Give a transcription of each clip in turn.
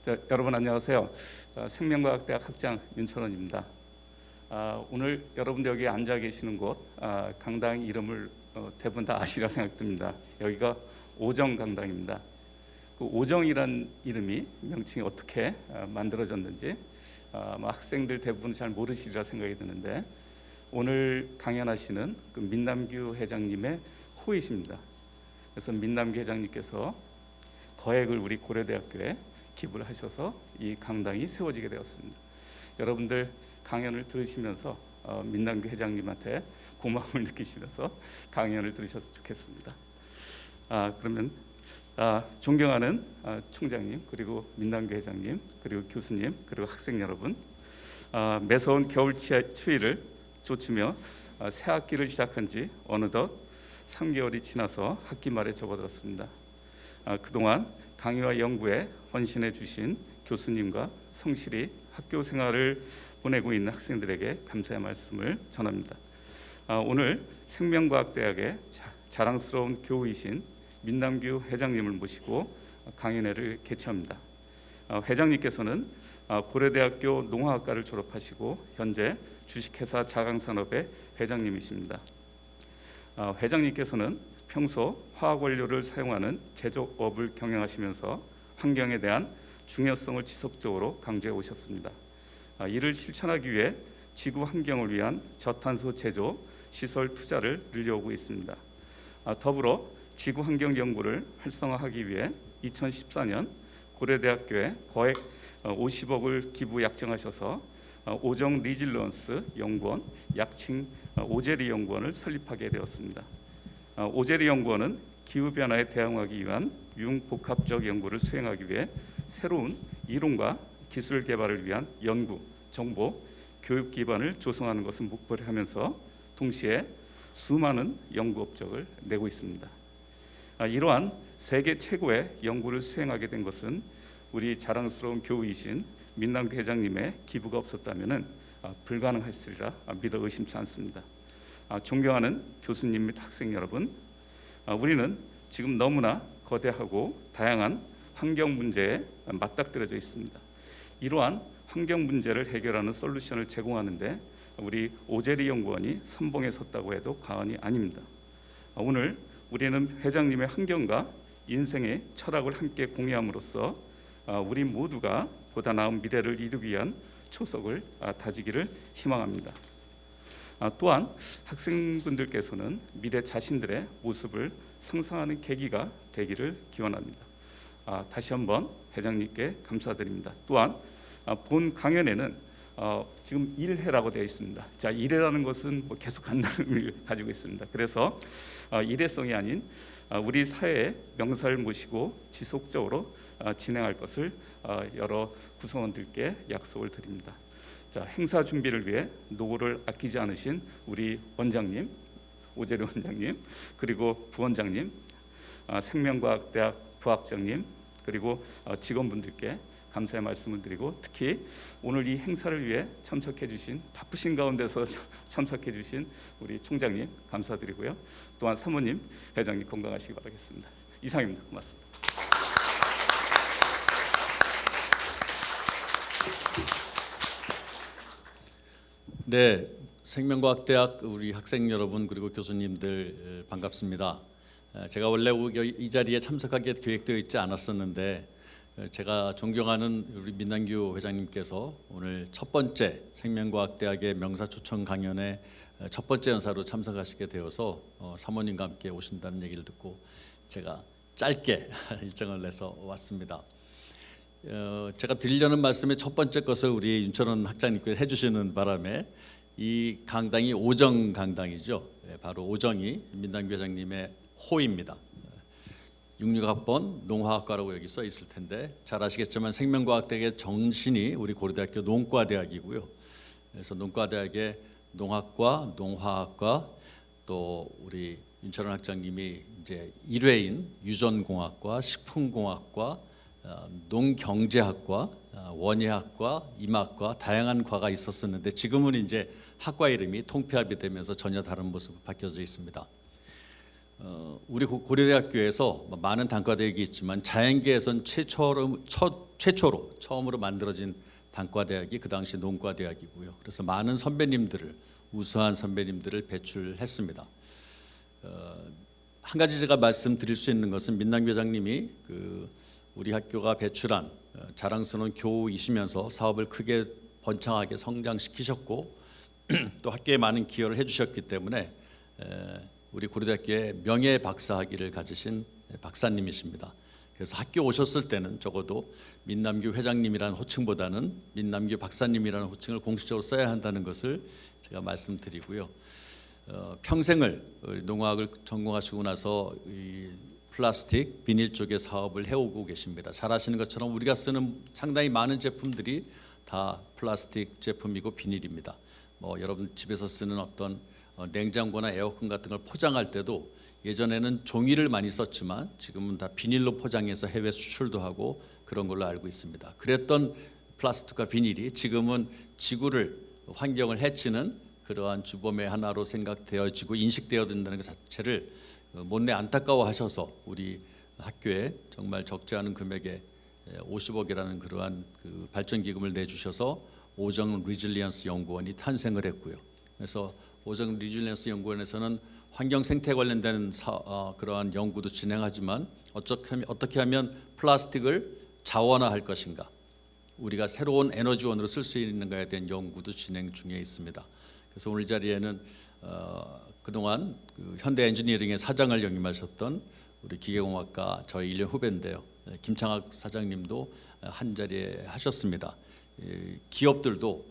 자, 여러분 안녕하세요. 생명과학대학 학장 윤철원입니다. 오늘 여러분 여기 앉아 계시는 곳 강당 이름을 대부분 다 아시리라 생각됩니다. 여기가 오정 강당입니다. 그 오정이란 이름이 명칭이 어떻게 만들어졌는지 학생들 대부분 잘 모르시리라 생각이 드는데 오늘 강연하시는 그 민남규 회장님의 호이십니다. 그래서 민남규 회장님께서 거액을 우리 고려대학교에 기부를 하셔서 이 강당이 세워지게 되었습니다. 여러분들 강연을 들으시면서 민남규 회장님한테 고마움을 느끼시면서 강연을 들으셨으면 좋겠습니다. 그러면 존경하는 총장님, 그리고 민남규 회장님, 그리고 교수님, 그리고 학생 여러분, 매서운 겨울 추위를 쫓으며 새 학기를 시작한 지 어느덧 3개월이 지나서 학기 말에 접어들었습니다. 그동안 강의와 연구에 헌신해 주신 교수님과 성실히 학교 생활을 보내고 있는 학생들에게 감사의 말씀을 전합니다. 오늘 생명과학대학의 자랑스러운 교우이신 민남규 회장님을 모시고 강연회를 개최합니다. 회장님께서는 고려대학교 농화학과를 졸업하시고 현재 주식회사 자강산업의 회장님이십니다. 회장님께서는 평소 화학원료를 사용하는 제조업을 경영하시면서 환경에 대한 중요성을 지속적으로 강조해 오셨습니다. 이를 실천하기 위해 지구 환경을 위한 저탄소 제조 시설 투자를 늘려오고 있습니다. 더불어 지구 환경 연구를 활성화하기 위해 2014년 고려대학교에 거액 50억을 기부 약정하셔서 오정 리질런스 연구원, 약칭 오제리 연구원을 설립하게 되었습니다. 오제리 연구원은 기후변화에 대응하기 위한 융복합적 연구를 수행하기 위해 새로운 이론과 기술 개발을 위한 연구, 정보, 교육 기반을 조성하는 것을 목표로 하면서 동시에 수많은 연구 업적을 내고 있습니다. 이러한 세계 최고의 연구를 수행하게 된 것은 우리 자랑스러운 교우이신 민남규 회장님의 기부가 없었다면 불가능했으리라 믿어 의심치 않습니다. 존경하는 교수님 및 학생 여러분, 우리는 지금 너무나 거대하고 다양한 환경 문제에 맞닥뜨려져 있습니다. 이러한 환경 문제를 해결하는 솔루션을 제공하는데 우리 오제리 연구원이 선봉에 섰다고 해도 과언이 아닙니다. 오늘 우리는 회장님의 환경과 인생의 철학을 함께 공유함으로써 우리 모두가 보다 나은 미래를 이루기 위한 초석을 다지기를 희망합니다. 또한 학생분들께서는 미래 자신들의 모습을 상상하는 계기가 되기를 기원합니다. 다시 한번 회장님께 감사드립니다. 또한 본 강연에는 지금 일회라고 되어 있습니다. 자, 일회라는 것은 계속 간다는 의미를 가지고 있습니다. 그래서 일회성이 아닌 우리 사회의 명사를 모시고 지속적으로 진행할 것을 여러 구성원들께 약속을 드립니다. 자, 행사 준비를 위해 노고를 아끼지 않으신 우리 원장님, 오제리 원장님, 그리고 부원장님, 생명과학대학 부학장님, 그리고 직원분들께 감사의 말씀을 드리고 특히 오늘 이 행사를 위해 참석해 주신 바쁘신 가운데서 참석해 주신 우리 총장님 감사드리고요. 또한 사모님, 회장님 건강하시기 바라겠습니다. 이상입니다. 고맙습니다. 네, 생명과학대학 우리 학생 여러분 그리고 교수님들 반갑습니다. 제가 원래 이 자리에 참석하기에 계획되어 있지 않았었는데 제가 존경하는 우리 민남규 회장님께서 오늘 첫 번째 생명과학대학의 명사초청 강연에 첫 번째 연사로 참석하시게 되어서 사모님과 함께 오신다는 얘기를 듣고 제가 짧게 일정을 내서 왔습니다. 제가 드리려는 말씀의 첫 번째 것을 우리 윤철원 학장님께서 해주시는 바람에 이 강당이 오정 강당이죠. 바로 오정이 민남규 회장님의 호입니다. 66학번 농화학과라고 여기 써 있을 텐데 잘 아시겠지만 생명과학대학의 정신이 우리 고려대학교 농과대학이고요. 그래서 농과대학의 농학과, 농화학과 또 우리 윤철원 학장님이 이제 1회인 유전공학과, 식품공학과, 농경제학과, 원예학과, 임학과 다양한 과가 있었었는데 지금은 이제 학과 이름이 통폐합이 되면서 전혀 다른 모습으로 바뀌어져 있습니다. 우리 고려대학교에서 많은 단과대학이 있지만 자연계에선 최초로 처음으로 만들어진 단과대학이 그 당시 농과대학이고요. 그래서 많은 선배님들을 우수한 선배님들을 배출했습니다. 한 가지 제가 말씀드릴 수 있는 것은 민남규 회장님이 우리 학교가 배출한 자랑스러운 교우이시면서 사업을 크게 번창하게 성장시키셨고 또 학교에 많은 기여를 해주셨기 때문에 우리 고려대학교의 명예 박사학위를 가지신 박사님이십니다. 그래서 학교 오셨을 때는 적어도 민남규 회장님이라는 호칭보다는 민남규 박사님이라는 호칭을 공식적으로 써야 한다는 것을 제가 말씀드리고요. 평생을 농화학을 전공하시고 나서 이 플라스틱, 비닐 쪽의 사업을 해오고 계십니다. 잘 아시는 것처럼 우리가 쓰는 상당히 많은 제품들이 다 플라스틱 제품이고 비닐입니다. 여러분 집에서 쓰는 어떤 냉장고나 에어컨 같은 걸 포장할 때도 예전에는 종이를 많이 썼지만 지금은 다 비닐로 포장해서 해외 수출도 하고 그런 걸로 알고 있습니다. 그랬던 플라스틱과 비닐이 지금은 지구를 환경을 해치는 그러한 주범의 하나로 생각되어지고 인식되어야 된다는 것 자체를 못내 안타까워하셔서 우리 학교에 정말 적지 않은 금액의 50억이라는 그러한 발전 기금을 내주셔서 오정 리질리언스 연구원이 탄생을 했고요. 그래서 오정 리질리언스 연구원에서는 환경 생태 관련된 그러한 연구도 진행하지만 어떻게 하면 플라스틱을 자원화할 것인가, 우리가 새로운 에너지원으로 쓸 수 있는가에 대한 연구도 진행 중에 있습니다. 그래서 오늘 자리에는 그동안 현대 엔지니어링의 사장을 역임하셨던 우리 기계공학과 저희 1년 후배인데요, 김창학 사장님도 한 자리에 하셨습니다. 기업들도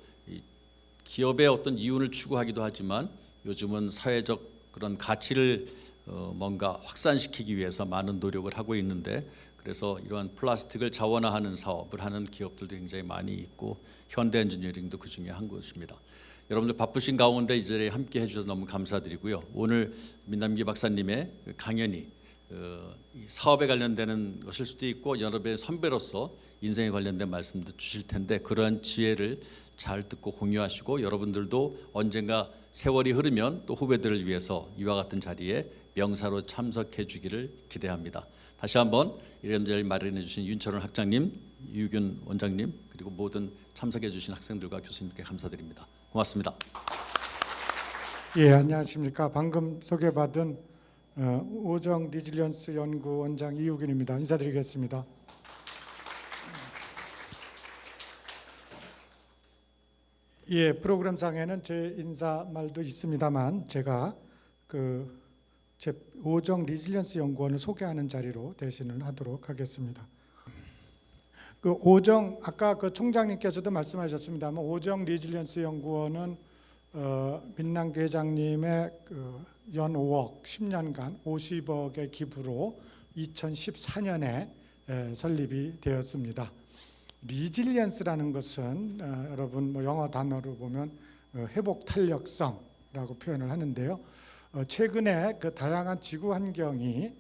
기업의 어떤 이윤을 추구하기도 하지만 요즘은 사회적 그런 가치를 뭔가 확산시키기 위해서 많은 노력을 하고 있는데, 그래서 이러한 플라스틱을 자원화하는 사업을 하는 기업들도 굉장히 많이 있고 현대 엔지니어링도 그 중에 한 곳입니다. 여러분들 바쁘신 가운데 이 자리에 함께 해주셔서 너무 감사드리고요. 오늘 민남기 박사님의 강연이 이 사업에 관련되는 것일 수도 있고 여러분의 선배로서 인생에 관련된 말씀도 주실 텐데 그러한 지혜를 잘 듣고 공유하시고 여러분들도 언젠가 세월이 흐르면 또 후배들을 위해서 이와 같은 자리에 명사로 참석해 주기를 기대합니다. 다시 한번 이런 자리를 마련해 주신 윤철원 학장님, 유균 원장님 그리고 모든 참석해 주신 학생들과 교수님께 감사드립니다. 고맙습니다. 예, 안녕하십니까. 방금 소개받은 오정 리질리언스 연구원장 이유균입니다. 인사드리겠습니다. 예, 프로그램상에는 제 인사말도 있습니다만 제가 제 오정 리질리언스 연구원을 소개하는 자리로 대신을 하도록 하겠습니다. 오정 아까 총장님께서도 말씀하셨습니다만 오정 리질리언스 연구원은 민남규 회장님의 연 5억 10년간 50억의 기부로 2014년에 설립이 되었습니다. 리질리언스라는 것은 여러분 영어 단어로 보면 회복 탄력성이라고 표현을 하는데요. 최근에 다양한 지구 환경이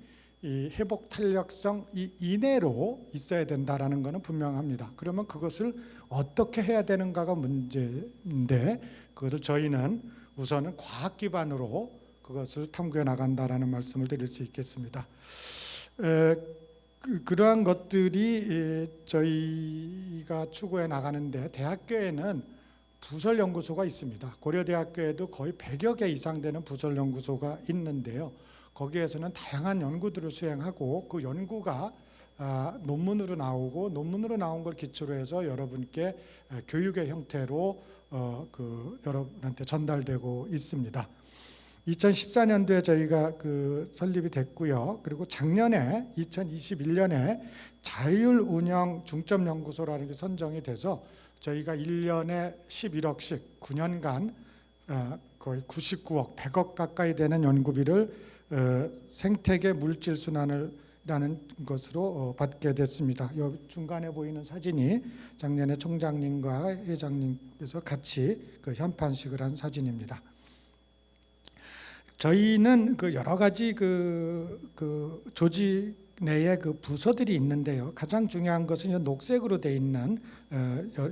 이 회복 탄력성 이내로 있어야 된다라는 것은 분명합니다. 그러면 그것을 어떻게 해야 되는가가 문제인데 그것을 저희는 우선은 과학 기반으로 그것을 탐구해 나간다라는 말씀을 드릴 수 있겠습니다. 그러한 것들이 저희가 추구해 나가는데 대학교에는 부설 연구소가 있습니다. 고려대학교에도 거의 100여 개 이상 되는 부설 연구소가 있는데요. 거기에서는 다양한 연구들을 수행하고 그 연구가 논문으로 나오고 논문으로 나온 걸 기초로 해서 여러분께 교육의 형태로 여러분한테 전달되고 있습니다. 2014년도에 저희가 설립이 됐고요. 그리고 작년에 2021년에 자율운영 중점연구소라는 게 선정이 돼서 저희가 1년에 11억씩 9년간 거의 99억, 100억 가까이 되는 연구비를 생태계 물질 순환이라는 것으로 받게 됐습니다. 이 중간에 보이는 사진이 작년에 총장님과 회장님께서 같이 현판식을 한 사진입니다. 저희는 여러 가지 조직 내에 부서들이 있는데요. 가장 중요한 것은 녹색으로 되어 있는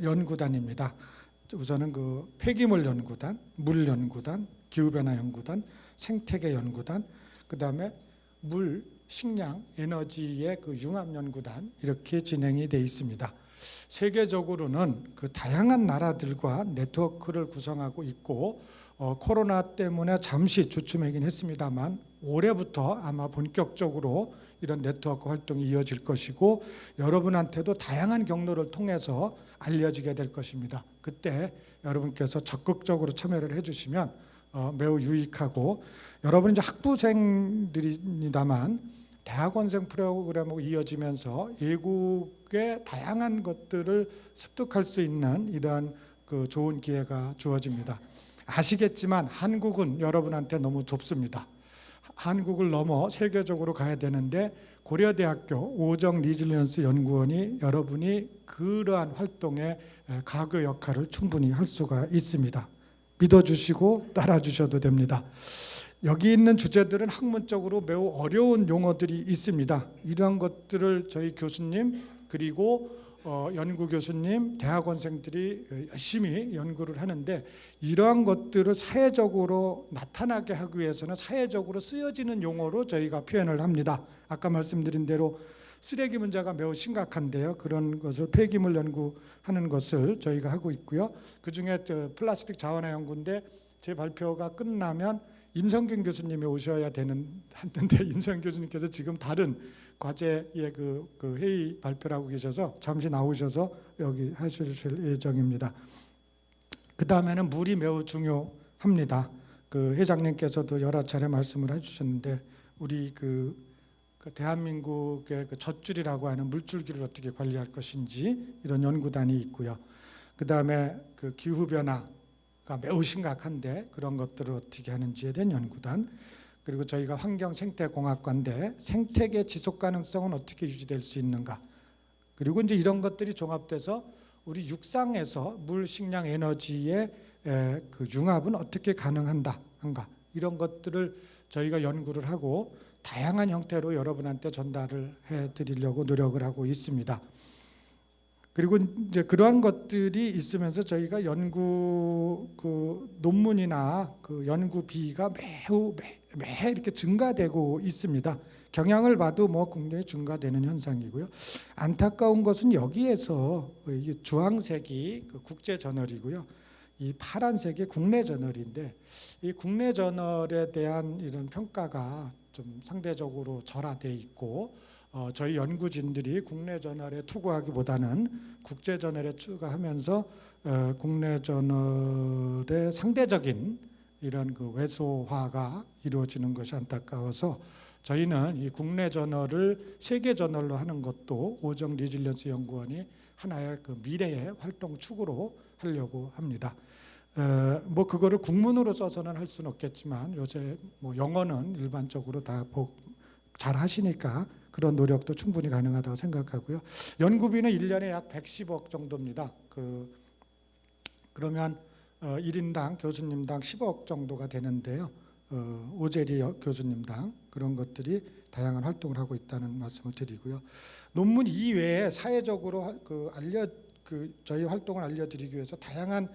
연구단입니다. 우선은 폐기물 연구단, 물 연구단, 기후변화 연구단, 생태계 연구단, 그 다음에 물, 식량, 에너지의 그 융합 연구단 이렇게 진행이 돼 있습니다. 세계적으로는 그 다양한 나라들과 네트워크를 구성하고 있고 코로나 때문에 잠시 주춤하긴 했습니다만 올해부터 아마 본격적으로 이런 네트워크 활동이 이어질 것이고 여러분한테도 다양한 경로를 통해서 알려지게 될 것입니다. 그때 여러분께서 적극적으로 참여를 해주시면 매우 유익하고 여러분 이제 학부생들입니다만 대학원생 프로그램으로 이어지면서 외국의 다양한 것들을 습득할 수 있는 이러한 그 좋은 기회가 주어집니다. 아시겠지만 한국은 여러분한테 너무 좁습니다. 한국을 넘어 세계적으로 가야 되는데 고려대학교 오정 리질리언스 연구원이 여러분이 그러한 활동에 가교 역할을 충분히 할 수가 있습니다. 믿어주시고 따라주셔도 됩니다. 여기 있는 주제들은 학문적으로 매우 어려운 용어들이 있습니다. 이러한 것들을 저희 교수님 그리고 연구 교수님, 대학원생들이 열심히 연구를 하는데 이러한 것들을 사회적으로 나타나게 하기 위해서는 사회적으로 쓰여지는 용어로 저희가 표현을 합니다. 아까 말씀드린 대로 쓰레기 문제가 매우 심각한데요. 그런 것을 폐기물 연구하는 것을 저희가 하고 있고요. 그중에 플라스틱 자원화 연구인데 제 발표가 끝나면 임성균 교수님이 오셔야 하는데 임성균 교수님께서 지금 다른 과제의 그 회의 발표를 하고 계셔서 잠시 나오셔서 여기 하실 예정입니다. 그 다음에는 물이 매우 중요합니다. 그 회장님께서도 여러 차례 말씀을 해주셨는데 우리 그 대한민국의 그 젖줄이라고 하는 물줄기를 어떻게 관리할 것인지 이런 연구단이 있고요. 그 다음에 그 기후 변화가 매우 심각한데 그런 것들을 어떻게 하는지에 대한 연구단. 그리고 저희가 환경생태공학과인데 생태계 지속 가능성은 어떻게 유지될 수 있는가. 그리고 이제 이런 것들이 종합돼서 우리 육상에서 물, 식량, 에너지의 그 융합은 어떻게 가능한가. 이런 것들을 저희가 연구를 하고 다양한 형태로 여러분한테 전달을 해드리려고 노력을 하고 있습니다. 그리고 이제 그러한 것들이 있으면서 저희가 연구 그 논문이나 그 연구비가 매 이렇게 증가되고 있습니다. 경향을 봐도 뭐 굉장히 증가되는 현상이고요. 안타까운 것은 여기에서 이 주황색이 그 국제 저널이고요. 이 파란색이 국내 저널인데 이 국내 저널에 대한 이런 평가가 좀 상대적으로 절하돼 있고 저희 연구진들이 국내 저널에 투구하기보다는 국제 저널에 투구하면서 국내 저널의 상대적인 이런 그 왜소화가 이루어지는 것이 안타까워서 저희는 이 국내 저널을 세계 저널로 하는 것도 오정 리질리언스 연구원이 하나의 그 미래의 활동 축으로 하려고 합니다. 뭐 그거를 국문으로 써서는 할 수는 없겠지만 요새 뭐 영어는 일반적으로 다 잘 하시니까 그런 노력도 충분히 가능하다고 생각하고요. 연구비는 1년에 약 110억 정도입니다. 그러면 1인당 교수님당 10억 정도가 되는데요. 오제리 교수님당 그런 것들이 다양한 활동을 하고 있다는 말씀을 드리고요. 논문 이외에 사회적으로 저희 활동을 알려드리기 위해서 다양한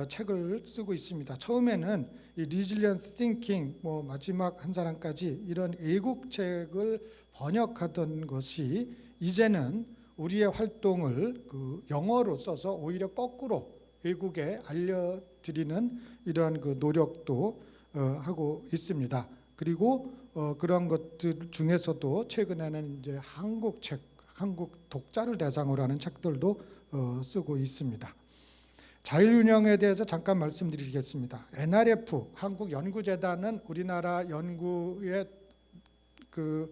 책을 쓰고 있습니다. 처음에는 이 Resilient Thinking, 뭐 마지막 한 사람까지 이런 외국 책을 번역하던 것이 이제는 우리의 활동을 그 영어로 써서 오히려 거꾸로 외국에 알려드리는 이러한 그 노력도 하고 있습니다. 그리고 그런 것들 중에서도 최근에는 이제 한국 독자를 대상으로 하는 책들도 쓰고 있습니다. 자율운영에 대해서 잠깐 말씀드리겠습니다. NRF 한국연구재단은 우리나라 연구의 그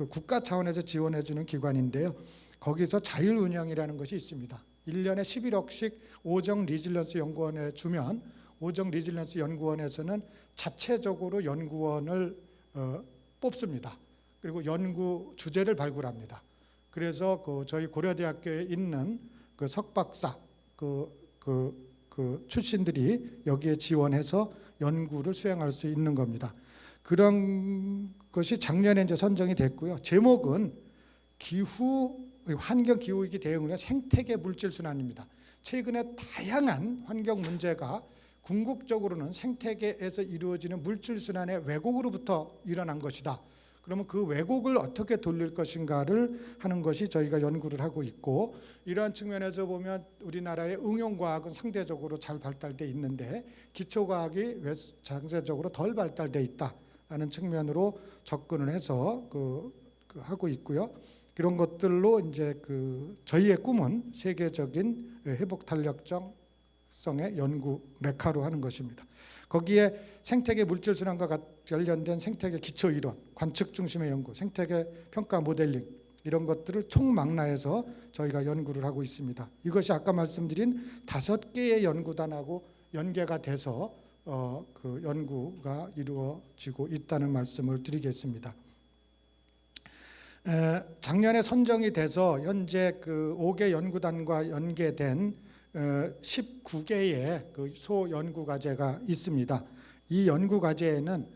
국가 차원에서 지원해주는 기관인데요. 거기서 자율운영이라는 것이 있습니다. 1년에 11억씩 오정 리질리언스 연구원에 주면 오정 리질리언스 연구원에서는 자체적으로 연구원을 뽑습니다. 그리고 연구 주제를 발굴합니다. 그래서 저희 고려대학교에 있는 그 석박사 출신들이 여기에 지원해서 연구를 수행할 수 있는 겁니다. 그런 것이 작년에 이제 선정이 됐고요. 제목은 환경 기후위기 대응을 위한 생태계 물질 순환입니다. 최근에 다양한 환경 문제가 궁극적으로는 생태계에서 이루어지는 물질 순환의 왜곡으로부터 일어난 것이다. 그러면 그 왜곡을 어떻게 돌릴 것인가를 하는 것이 저희가 연구를 하고 있고, 이러한 측면에서 보면 우리나라의 응용과학은 상대적으로 잘 발달돼 있는데 기초과학이 상대적으로 덜 발달돼 있다라는 측면으로 접근을 해서 하고 있고요. 이런 것들로 이제 저희의 꿈은 세계적인 회복 탄력성의 연구 메카로 하는 것입니다. 거기에 생태계 물질 순환과 관련된 생태계 기초 이론, 관측 중심의 연구, 생태계 평가 모델링, 이런 것들을 총망라해서 저희가 연구를 하고 있습니다. 이것이 아까 말씀드린 5개의 연구단하고 연계가 돼서 그 연구가 이루어지고 있다는 말씀을 드리겠습니다. 작년에 선정이 돼서 현재 5개 연구단과 연계된 19개의 소연구과제가 있습니다. 이 연구과제에는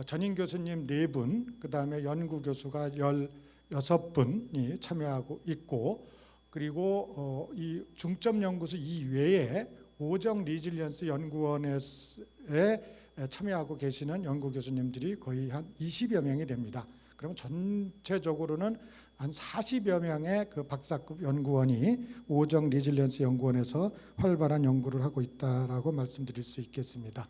전임 교수님 4분, 그다음에 연구교수가 16분이 참여하고 있고, 그리고 이 중점연구소 이외에 오정 리질리언스 연구원에 참여하고 계시는 연구교수님들이 거의 한 20여 명이 됩니다. 그럼 전체적으로는 한 40여 명의 박사급 연구원이 오정 리질리언스 연구원에서 활발한 연구를 하고 있다라고 말씀드릴 수 있겠습니다.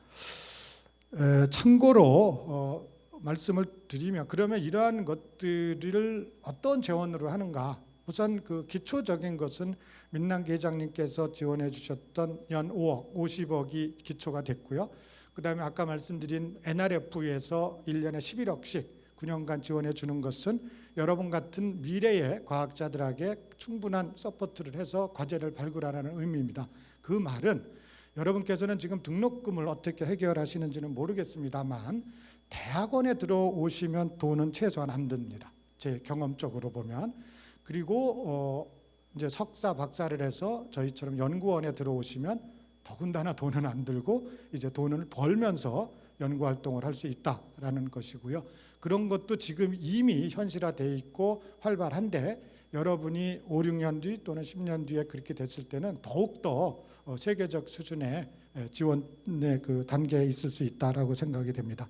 참고로 말씀을 드리면, 그러면 이러한 것들을 어떤 재원으로 하는가? 우선 기초적인 것은 민남기 회장님께서 지원해 주셨던 연 5억, 50억이 기초가 됐고요. 그다음에 아까 말씀드린 NRF에서 1년에 11억씩 9년간 지원해 주는 것은 여러분 같은 미래의 과학자들에게 충분한 서포트를 해서 과제를 발굴하라는 의미입니다. 그 말은 여러분께서는 지금 등록금을 어떻게 해결하시는지는 모르겠습니다만 대학원에 들어오시면 돈은 최소한 안 듭니다. 제 경험적으로 보면. 그리고 이제 석사 박사를 해서 저희처럼 연구원에 들어오시면 더군다나 돈은 안 들고 이제 돈을 벌면서 연구 활동을 할 수 있다라는 것이고요. 그런 것도 지금 이미 현실화되어 있고 활발한데, 여러분이 5, 6년 뒤 또는 10년 뒤에 그렇게 됐을 때는 더욱더 세계적 수준의 지원의 단계에 있을 수 있다라고 생각이 됩니다.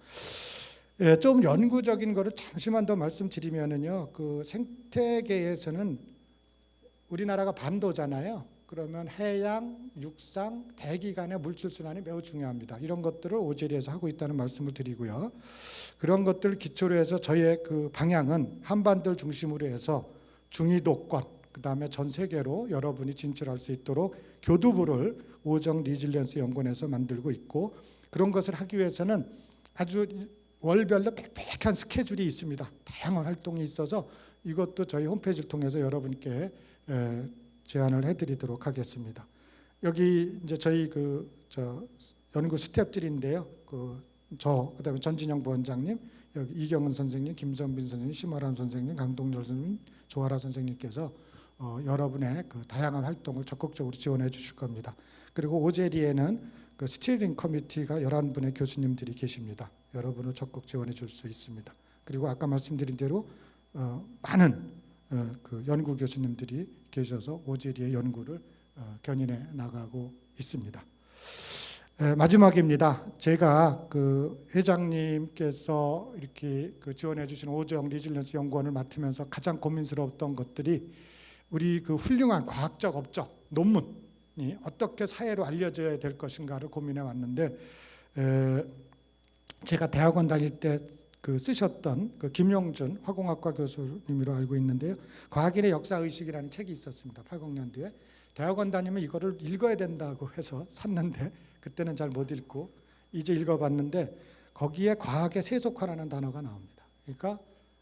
좀 연구적인 거를 잠시만 더 말씀드리면은요, 생태계에서는 우리나라가 반도잖아요. 그러면 해양, 육상, 대기 간의 물질 순환이 매우 중요합니다. 이런 것들을 오제리에서 하고 있다는 말씀을 드리고요. 그런 것들을 기초로 해서 저희의 방향은 한반도를 중심으로 해서 중위도권, 그다음에 전 세계로 여러분이 진출할 수 있도록 교두부를 오정 리질리언스 연구원에서 만들고 있고, 그런 것을 하기 위해서는 아주 월별로 빽빽한 스케줄이 있습니다. 다양한 활동이 있어서 이것도 저희 홈페이지를 통해서 여러분께 제안을 해드리도록 하겠습니다. 여기 이제 저희 연구 스태프들인데요. 그다음에 전진영 부원장님, 여기 이경은 선생님, 김선빈 선생님, 심화람 선생님, 강동열 선생님, 조아라 선생님께서 여러분의 다양한 활동을 적극적으로 지원해 주실 겁니다. 그리고 오제리에는 스티어링 커미티가 11분의 교수님들이 계십니다. 여러분을 적극 지원해 줄 수 있습니다. 그리고 아까 말씀드린 대로 많은 연구 교수님들이 계셔서 오제리의 연구를 견인해 나가고 있습니다. 마지막입니다. 제가 회장님께서 이렇게 지원해 주신 오정 리질리언스 연구원을 맡으면서 가장 고민스러웠던 것들이 우리 훌륭한 과학적 업적, 논문이 어떻게 사회로 알려져야 될 것인가를 고민해 왔는데, 제가 대학원 다닐 때 쓰셨던 김용준 화공학과 교수님으로 알고 있는데요. 과학인의 역사의식이라는 책이 있었습니다. 80년대에. 대학원 다니면 이거를 읽어야 된다고 해서 샀는데 그때는 잘 못 읽고 이제 읽어봤는데, 거기에 과학의 세속화라는 단어가 나옵니다. 그러니까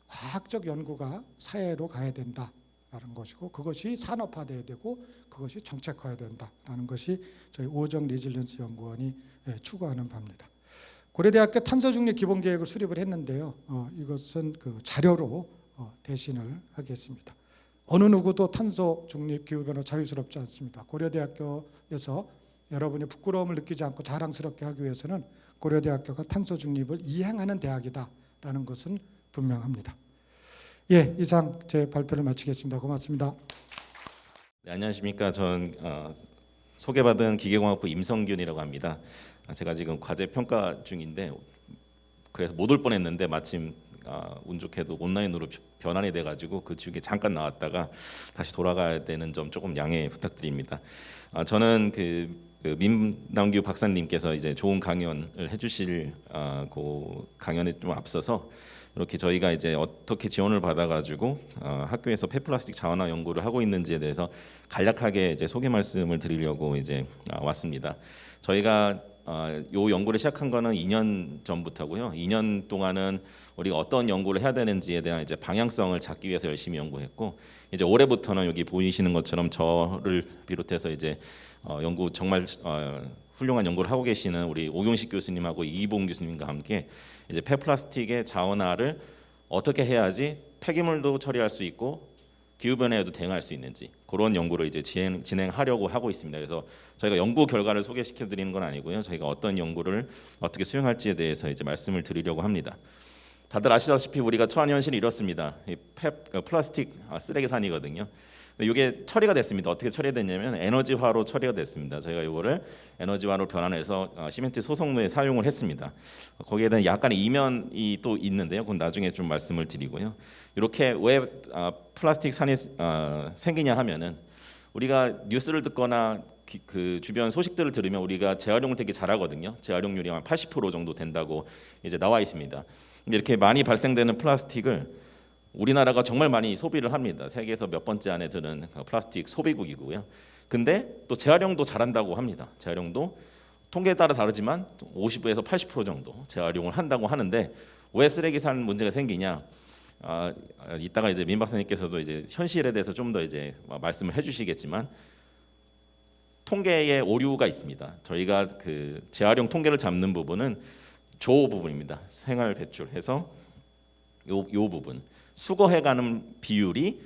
과학적 연구가 사회로 가야 된다라는 것이고, 그것이 산업화돼야 되고 그것이 정책화해야 된다라는 것이 저희 오정 리질리언스 연구원이 추구하는 바입니다. 고려대학교 탄소중립 기본계획을 수립을 했는데요. 이것은 자료로 대신을 하겠습니다. 어느 누구도 탄소중립 기후변화 자유스럽지 않습니다. 고려대학교에서 여러분이 부끄러움을 느끼지 않고 자랑스럽게 하기 위해서는 고려대학교가 탄소중립을 이행하는 대학이다라는 것은 분명합니다. 예, 이상 제 발표를 마치겠습니다. 고맙습니다. 네, 안녕하십니까. 전 소개받은 기계공학부 임성균이라고 합니다. 제가 지금 과제 평가 중인데 그래서 못 올 뻔했는데 마침 운 좋게도 온라인으로 변환이 돼가지고 그 주에 잠깐 나왔다가 다시 돌아가야 되는 점 조금 양해 부탁드립니다. 저는 그 민남규 박사님께서 이제 좋은 강연을 해주실 그 강연에 좀 앞서서 이렇게 저희가 이제 어떻게 지원을 받아가지고 학교에서 폐플라스틱 자원화 연구를 하고 있는지에 대해서 간략하게 이제 소개 말씀을 드리려고 이제 왔습니다. 저희가 요 연구를 시작한 거는 2년 전부터고요. 2년 동안은 우리가 어떤 연구를 해야 되는지에 대한 이제 방향성을 잡기 위해서 열심히 연구했고, 이제 올해부터는 여기 보이시는 것처럼 저를 비롯해서 이제 연구 정말 훌륭한 연구를 하고 계시는 우리 오경식 교수님하고 이기봉 교수님과 함께 이제 폐플라스틱의 자원화를 어떻게 해야지 폐기물도 처리할 수 있고 기후 변화에도 대응할 수 있는지 그런 연구를 이제 진행하려고 하고 있습니다. 그래서 저희가 연구 결과를 소개시켜 드리는 건 아니고요. 저희가 어떤 연구를 어떻게 수행할지에 대해서 이제 말씀을 드리려고 합니다. 다들 아시다시피 우리가 처한 현실이 이렇습니다. 이 플라스틱 쓰레기산이거든요. 이게 처리가 됐습니다. 어떻게 처리됐냐면 에너지화로 처리가 됐습니다. 저희가 이거를 에너지화로 변환해서 시멘트 소속로에 사용을 했습니다. 거기에 대한 약간의 이면이 또 있는데요. 그건 나중에 좀 말씀을 드리고요. 이렇게 왜 플라스틱 산이 생기냐 하면은 우리가 뉴스를 듣거나 그 주변 소식들을 들으면 우리가 재활용을 되게 잘하거든요. 재활용률이 한 80% 정도 된다고 이제 나와 있습니다. 근데 이렇게 많이 발생되는 플라스틱을 우리나라가 정말 많이 소비를 합니다. 세계에서 몇 번째 안에 드는 플라스틱 소비국이고요. 근데 또 재활용도 잘한다고 합니다. 재활용도 통계에 따라 다르지만 50에서 80% 정도 재활용을 한다고 하는데 왜 쓰레기산 문제가 생기냐? 이따가 이제 민 박사님께서도 이제 현실에 대해서 좀 더 이제 말씀을 해주시겠지만 통계에 오류가 있습니다. 저희가 그 재활용 통계를 잡는 부분은 조 부분입니다. 생활 배출해서 요 부분. 수거해가는 비율이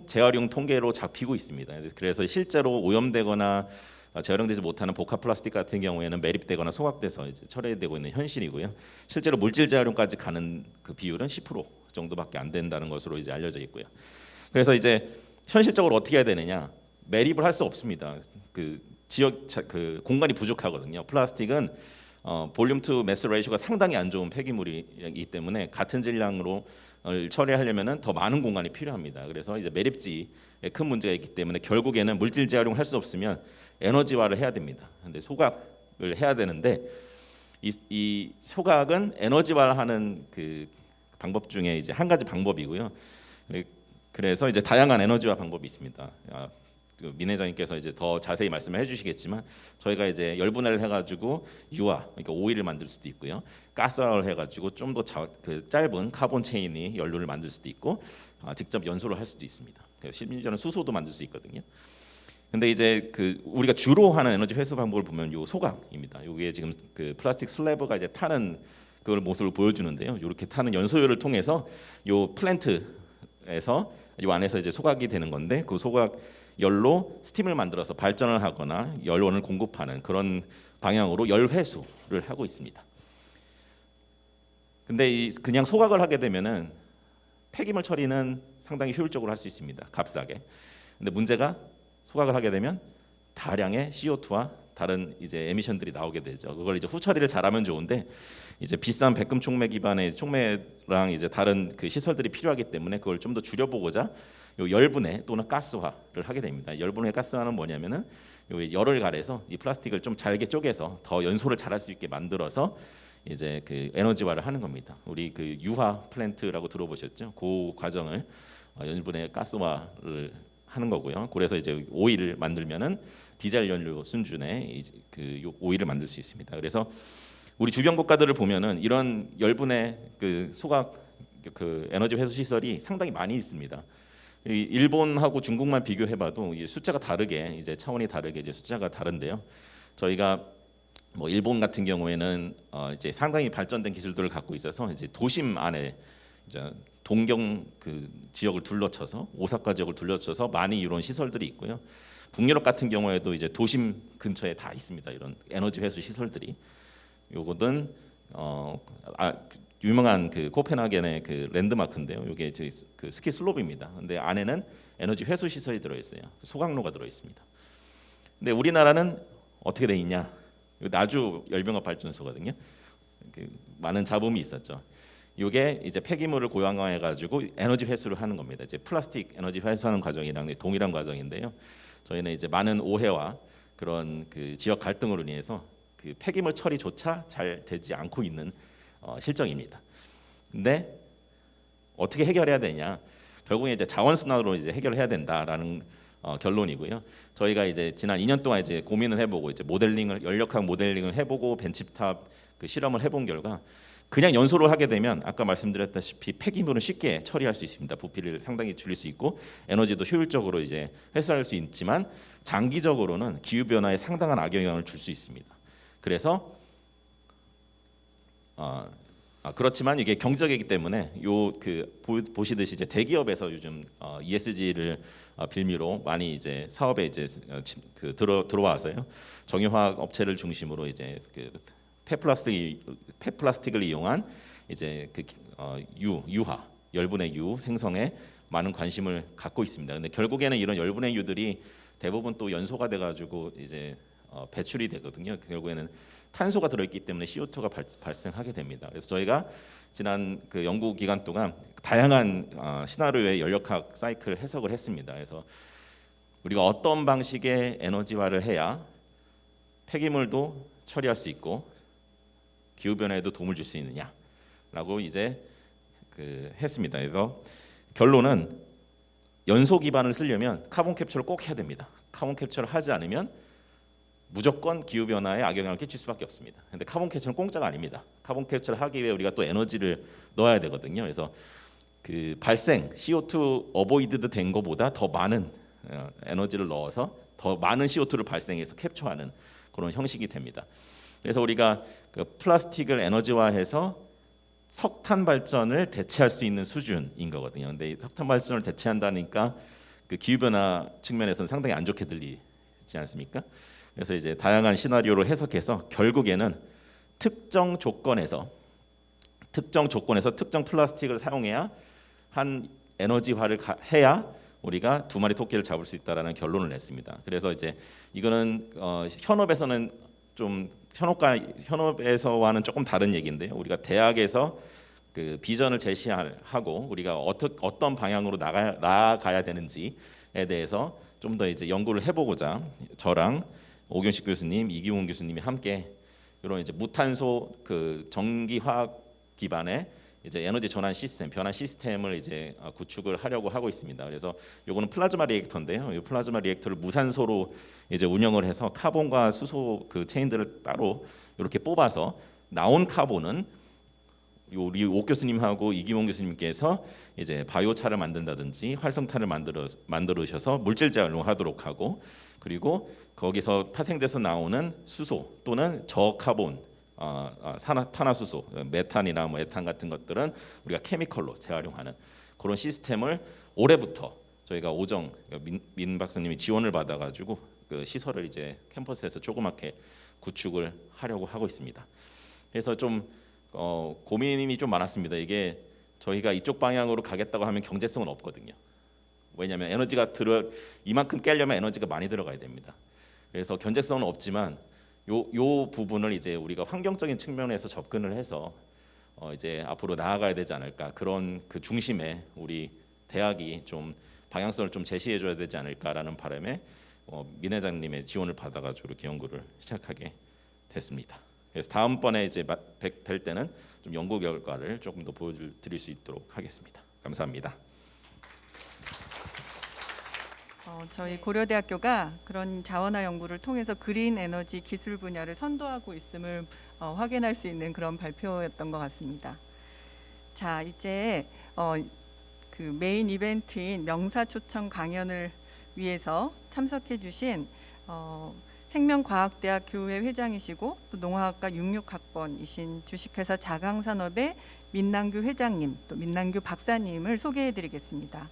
재활용 통계로 잡히고 있습니다. 그래서 실제로 오염되거나 재활용되지 못하는 복합 플라스틱 같은 경우에는 매립되거나 소각돼서 이제 처리되고 있는 현실이고요. 실제로 물질 재활용까지 가는 그 비율은 10% 정도밖에 안 된다는 것으로 이제 알려져 있고요. 그래서 이제 현실적으로 어떻게 해야 되느냐? 매립을 할 수 없습니다. 그 지역 그 공간이 부족하거든요. 플라스틱은 볼륨 투 매스 레이쇼가 상당히 안 좋은 폐기물이기 때문에 같은 질량으로 처리하려면은 더 많은 공간이 필요합니다. 그래서 이제 매립지에 큰 문제가 있기 때문에 결국에는 물질 재활용을 할 수 없으면 에너지화를 해야 됩니다. 근데 소각을 해야 되는데 이 소각은 에너지화하는 그 방법 중에 이제 한 가지 방법이고요. 그래서 이제 다양한 에너지화 방법이 있습니다. 민 회장님께서 이제 더 자세히 말씀을 해주시겠지만 저희가 이제 열분해를 해가지고 유화, 그러니까 오일을 만들 수도 있고요. 가스화를 해가지고 좀 더 짧은 카본 체인이 연료를 만들 수도 있고 직접 연소를 할 수도 있습니다. 심지어는 수소도 만들 수 있거든요. 근데 이제 그 우리가 주로 하는 에너지 회수 방법을 보면 요 소각입니다. 이게 지금 그 플라스틱 슬래브가 이제 타는 그걸 모습을 보여주는데요. 이렇게 타는 연소율을 통해서 요 플랜트에서 요 안에서 이제 소각이 되는 건데 그 소각 열로 스팀을 만들어서 발전을 하거나 열원을 공급하는 그런 방향으로 열 회수를 하고 있습니다. 근데 그냥 소각을 하게 되면은 폐기물 처리는 상당히 효율적으로 할 수 있습니다. 값싸게. 근데 문제가 소각을 하게 되면 다량의 CO2와 다른 이제 에미션들이 나오게 되죠. 그걸 이제 후처리를 잘하면 좋은데 이제 비싼 백금 촉매 기반의 촉매랑 이제 다른 그 시설들이 필요하기 때문에 그걸 좀 더 줄여보고자 요 열분해 또는 가스화를 하게 됩니다. 열분해 가스화는 뭐냐면은 요 열을 가해서 이 플라스틱을 좀 잘게 쪼개서 더 연소를 잘할 수 있게 만들어서 이제 그 에너지화를 하는 겁니다. 우리 그 유화 플랜트라고 들어보셨죠? 그 과정을 열분해 가스화를 하는 거고요. 그래서 이제 오일을 만들면은 디젤 연료 수준의 그 오일을 만들 수 있습니다. 그래서 우리 주변 국가들을 보면은 이런 열분해 그 소각 그 에너지 회수 시설이 상당히 많이 있습니다. 일본하고 중국만 비교해봐도 숫자가 다르게 이제 차원이 다르게 이제 숫자가 다른데요. 저희가 뭐 일본 같은 경우에는 이제 상당히 발전된 기술들을 갖고 있어서 이제 도심 안에 이제 동경 그 지역을 둘러쳐서 오사카 지역을 둘러쳐서 많이 이런 시설들이 있고요. 북유럽 같은 경우에도 이제 도심 근처에 다 있습니다. 이런 에너지 회수 시설들이. 요거는 유명한 그 코펜하겐의 그 랜드마크인데요. 이게 그 스키 슬롭입니다. 근데 안에는 에너지 회수 시설이 들어 있어요. 소각로가 들어 있습니다. 근데 우리나라는 어떻게 돼 있냐? 나주 열병합 발전소거든요. 많은 잡음이 있었죠. 이게 이제 폐기물을 고양화해 가지고 에너지 회수를 하는 겁니다. 이제 플라스틱 에너지 회수하는 과정이랑 동일한 과정인데요. 저희는 이제 많은 오해와 그런 그 지역 갈등으로 인해서 그 폐기물 처리조차 잘 되지 않고 있는 실정입니다. 근데 어떻게 해결해야 되냐? 결국에 이제 자원순환으로 이제 해결해야 된다라는 결론이고요. 저희가 이제 지난 2년 동안 이제 고민을 해보고 이제 모델링을 연력학 모델링을 해보고 벤치탑 그 실험을 해본 결과 그냥 연소를 하게 되면 아까 말씀드렸다시피 폐기물은 쉽게 처리할 수 있습니다. 부피를 상당히 줄일 수 있고 에너지도 효율적으로 이제 회수할 수 있지만 장기적으로는 기후 변화에 상당한 악영향을 줄 수 있습니다. 그래서 그렇지만 이게 경제적이기 때문에 요 그 보시듯이 이제 대기업에서 요즘 ESG를 빌미로 많이 이제 사업에 이제 그 들어와서요. 정유화학 업체를 중심으로 이제 그 폐플라스틱을 이용한 이제 그 유화 열분의 유 생성에 많은 관심을 갖고 있습니다. 근데 결국에는 이런 열분의 유들이 대부분 또 연소가 돼가지고 이제 배출이 되거든요. 결국에는 탄소가 들어있기 때문에 CO2가 발생하게 됩니다. 그래서 저희가 지난 그 연구 기간 동안 다양한 시나리오의 연력학 사이클 해석을 했습니다. 그래서 우리가 어떤 방식의 에너지화를 해야 폐기물도 처리할 수 있고 기후 변화에도 도움을 줄 수 있느냐라고 이제 그 했습니다. 그래서 결론은 연소 기반을 쓰려면 카본 캡처를 꼭 해야 됩니다. 카본 캡처를 하지 않으면 무조건 기후 변화에 악영향을 끼칠 수밖에 없습니다. 근데 카본 캡처는 공짜가 아닙니다. 카본 캡처를 하기 위해 우리가 또 에너지를 넣어야 되거든요. 그래서 그 발생 CO2 어보이드 된 것보다 더 많은 에너지를 넣어서 더 많은 CO2를 발생해서 캡처하는 그런 형식이 됩니다. 그래서 우리가 그 플라스틱을 에너지화해서 석탄 발전을 대체할 수 있는 수준인 거거든요. 근데 이 석탄 발전을 대체한다니까 그 기후 변화 측면에서는 상당히 안 좋게 들리지 않습니까? 그래서 이제 다양한 시나리오를 해석해서 결국에는 특정 조건에서 특정 플라스틱을 사용해야 한 에너지화를 해야 우리가 두 마리 토끼를 잡을 수 있다라는 결론을 냈습니다. 그래서 이제 이거는 현업에서는 좀 현업에서와는 조금 다른 얘기인데요. 우리가 대학에서 그 비전을 제시하고 우리가 어떤 방향으로 나아가야 되는지에 대해서 좀 더 이제 연구를 해보고자 저랑 오경식 교수님, 이기훈 교수님이 함께 이런 이제 무탄소 그 전기화학 기반의 이제 에너지 전환 시스템, 변환 시스템을 이제 구축을 하려고 하고 있습니다. 그래서 요거는 플라즈마 리액터인데요. 이 플라즈마 리액터를 무산소로 이제 운영을 해서 카본과 수소 그 체인들을 따로 이렇게 뽑아서 나온 카본은 우리 오 교수님하고 이기문 교수님께서 이제 바이오차를 만든다든지 활성탄을 만들으셔서 물질 재활용하도록 하고 그리고 거기서 파생돼서 나오는 수소 또는 저카본 탄화수소, 메탄이나 뭐 에탄 같은 것들은 우리가 케미컬로 재활용하는 그런 시스템을 올해부터 저희가 오정 민 박사님이 지원을 받아가지고 그 시설을 이제 캠퍼스에서 조그맣게 구축을 하려고 하고 있습니다. 그래서 좀 고민이 좀 많았습니다. 이게 저희가 이쪽 방향으로 가겠다고 하면 경제성은 없거든요. 왜냐하면 에너지가 이만큼 깨려면 에너지가 많이 들어가야 됩니다. 그래서 경제성은 없지만 요 부분을 이제 우리가 환경적인 측면에서 접근을 해서 이제 앞으로 나아가야 되지 않을까 그런 그 중심에 우리 대학이 좀 방향성을 좀 제시해줘야 되지 않을까라는 바람에 민 회장님의 지원을 받아가지고 이렇게 연구를 시작하게 됐습니다. 그래서 다음번에 이제 뵐 때는 좀 연구 결과를 조금 더 보여드릴 수 있도록 하겠습니다. 감사합니다. 저희 고려대학교가 그런 자원화 연구를 통해서 그린 에너지 기술 분야를 선도하고 있음을 확인할 수 있는 그런 발표였던 것 같습니다. 자, 이제 그 메인 이벤트인 명사 초청 강연을 위해서 참석해 주신 생명과학대학 교회 회장이시고 또 농화학과 66학번이신 주식회사 자강산업의 민남규 회장님 또 민남규 박사님을 소개해 드리겠습니다.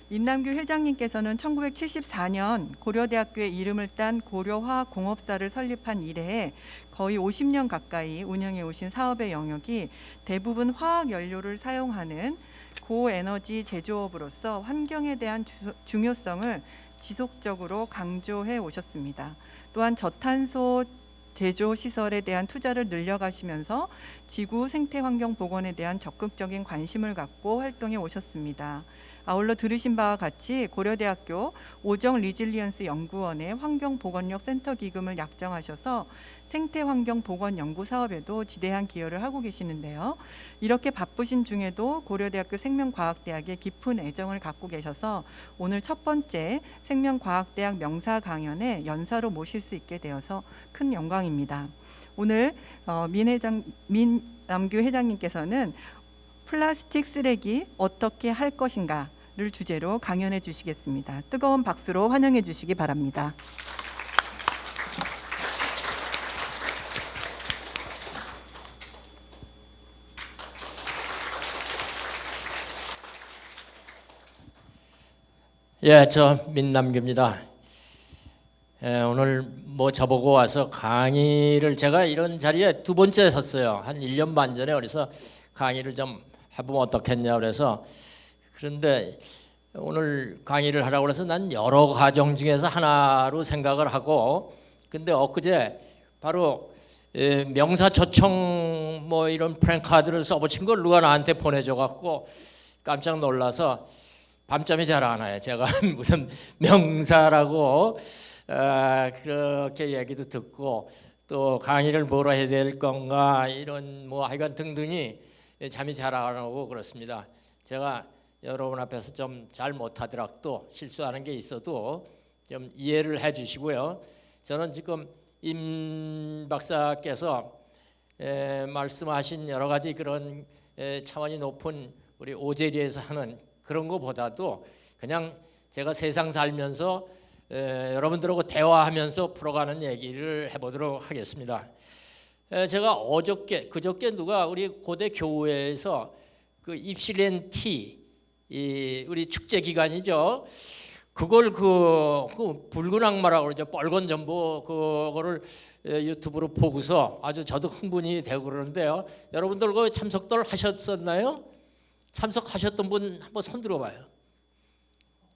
민남규 회장님께서는 1974년 고려대학교의 이름을 딴 고려화학공업사를 설립한 이래에 거의 50년 가까이 운영해 오신 사업의 영역이 대부분 화학연료를 사용하는 고에너지 제조업으로서 환경에 대한 중요성을 지속적으로 강조해 오셨습니다. 또한 저탄소 제조 시설에 대한 투자를 늘려가시면서 지구 생태 환경 복원에 대한 적극적인 관심을 갖고 활동해 오셨습니다. 아울러 들으신 바와 같이 고려대학교 오정 리질리언스 연구원의 환경보건력 센터 기금을 약정하셔서 생태환경 보건 연구 사업에도 지대한 기여를 하고 계시는데요. 이렇게 바쁘신 중에도 고려대학교 생명과학대학에 깊은 애정을 갖고 계셔서 오늘 첫 번째 생명과학대학 명사 강연에 연사로 모실 수 있게 되어서 큰 영광입니다. 오늘 민남규 회장님께서는 플라스틱 쓰레기 어떻게 할 것인가를 주제로 강연해 주시겠습니다. 뜨거운 박수로 환영해 주시기 바랍니다. 예, 저 민남규입니다. 오늘 뭐 저보고 와서 강의를 제가 이런 자리에 두 번째 섰어요. 한 1년 반 전에 그래서 강의를 좀 해보면 어떻겠냐 그래서 그런데 오늘 강의를 하라고 해서 난 여러 과정 중에서 하나로 생각을 하고 근데 엊그제 바로 명사 초청 뭐 이런 프랭카드를 써붙인 걸 누가 나한테 보내줘 갖고 깜짝 놀라서 밤잠이 잘 안 와요. 제가 무슨 명사라고 그렇게 얘기도 듣고 또 강의를 뭐로 해야 될 건가 이런 뭐 하여간 등등이 잠이 잘 안 오고 그렇습니다. 제가 여러분 앞에서 좀 잘 못하더라도 실수하는 게 있어도 좀 이해를 해주시고요. 저는 지금 임 박사께서 말씀하신 여러 가지 그런 차원이 높은 우리 오제리에서 하는 그런 거보다도 그냥 제가 세상 살면서 여러분들하고 대화하면서 풀어가는 얘기를 해보도록 하겠습니다. 제가 그저께 누가 우리 고대 교회에서 그 입실렌 티 우리 축제 기간이죠. 그걸 그 붉은 악마라고 그러죠. 빨간 전보 그거를 유튜브로 보고서 아주 저도 흥분이 되고 그러는데요. 여러분들 그 참석들 하셨었나요? 참석하셨던 분 한번 손 들어봐요.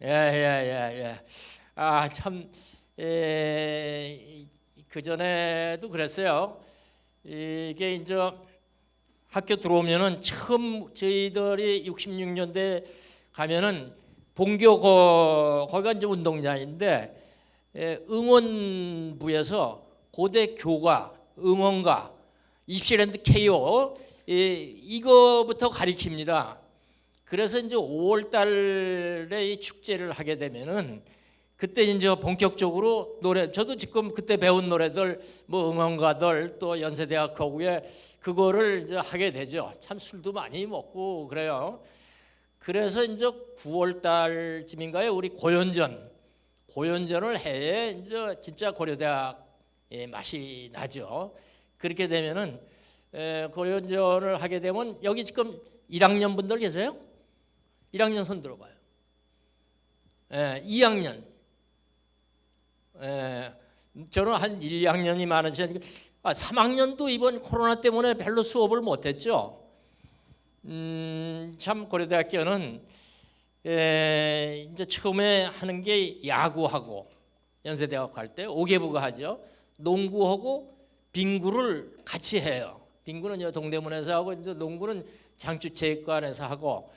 예. 아, 참, 그전에도 그랬어요. 이게 이제 학교 들어오면은 처음 저희들이 66년대 가면은 본교 거기가 이제 운동장인데 응원부에서 고대 교과, 응원가, 입시랜드 KO 이거부터 가리킵니다. 그래서 이제 5월 달에 이 축제를 하게 되면은 그때 이제 본격적으로 노래 저도 지금 그때 배운 노래들 뭐 응원가들 또 연세대학 거구에 그거를 이제 하게 되죠. 참 술도 많이 먹고 그래요. 그래서 이제 9월 달쯤인가요? 우리 고연전을 해에 이제 진짜 고려대학의 맛이 나죠. 그렇게 되면은 고연전을 하게 되면 여기 지금 1학년 분들 계세요? 1학년 손 들어봐요. 2학년. 저는 한 1, 2학년이 많으시니까 3학년도 이번 코로나 때문에 별로 수업을 못했죠. 참 고려대학교는 이제 처음에 하는 게 야구하고 연세대학 갈 때 5개부가 하죠. 농구하고 빙구를 같이 해요. 빙구는 동대문에서 하고 이제 농구는 장추체육관에서 하고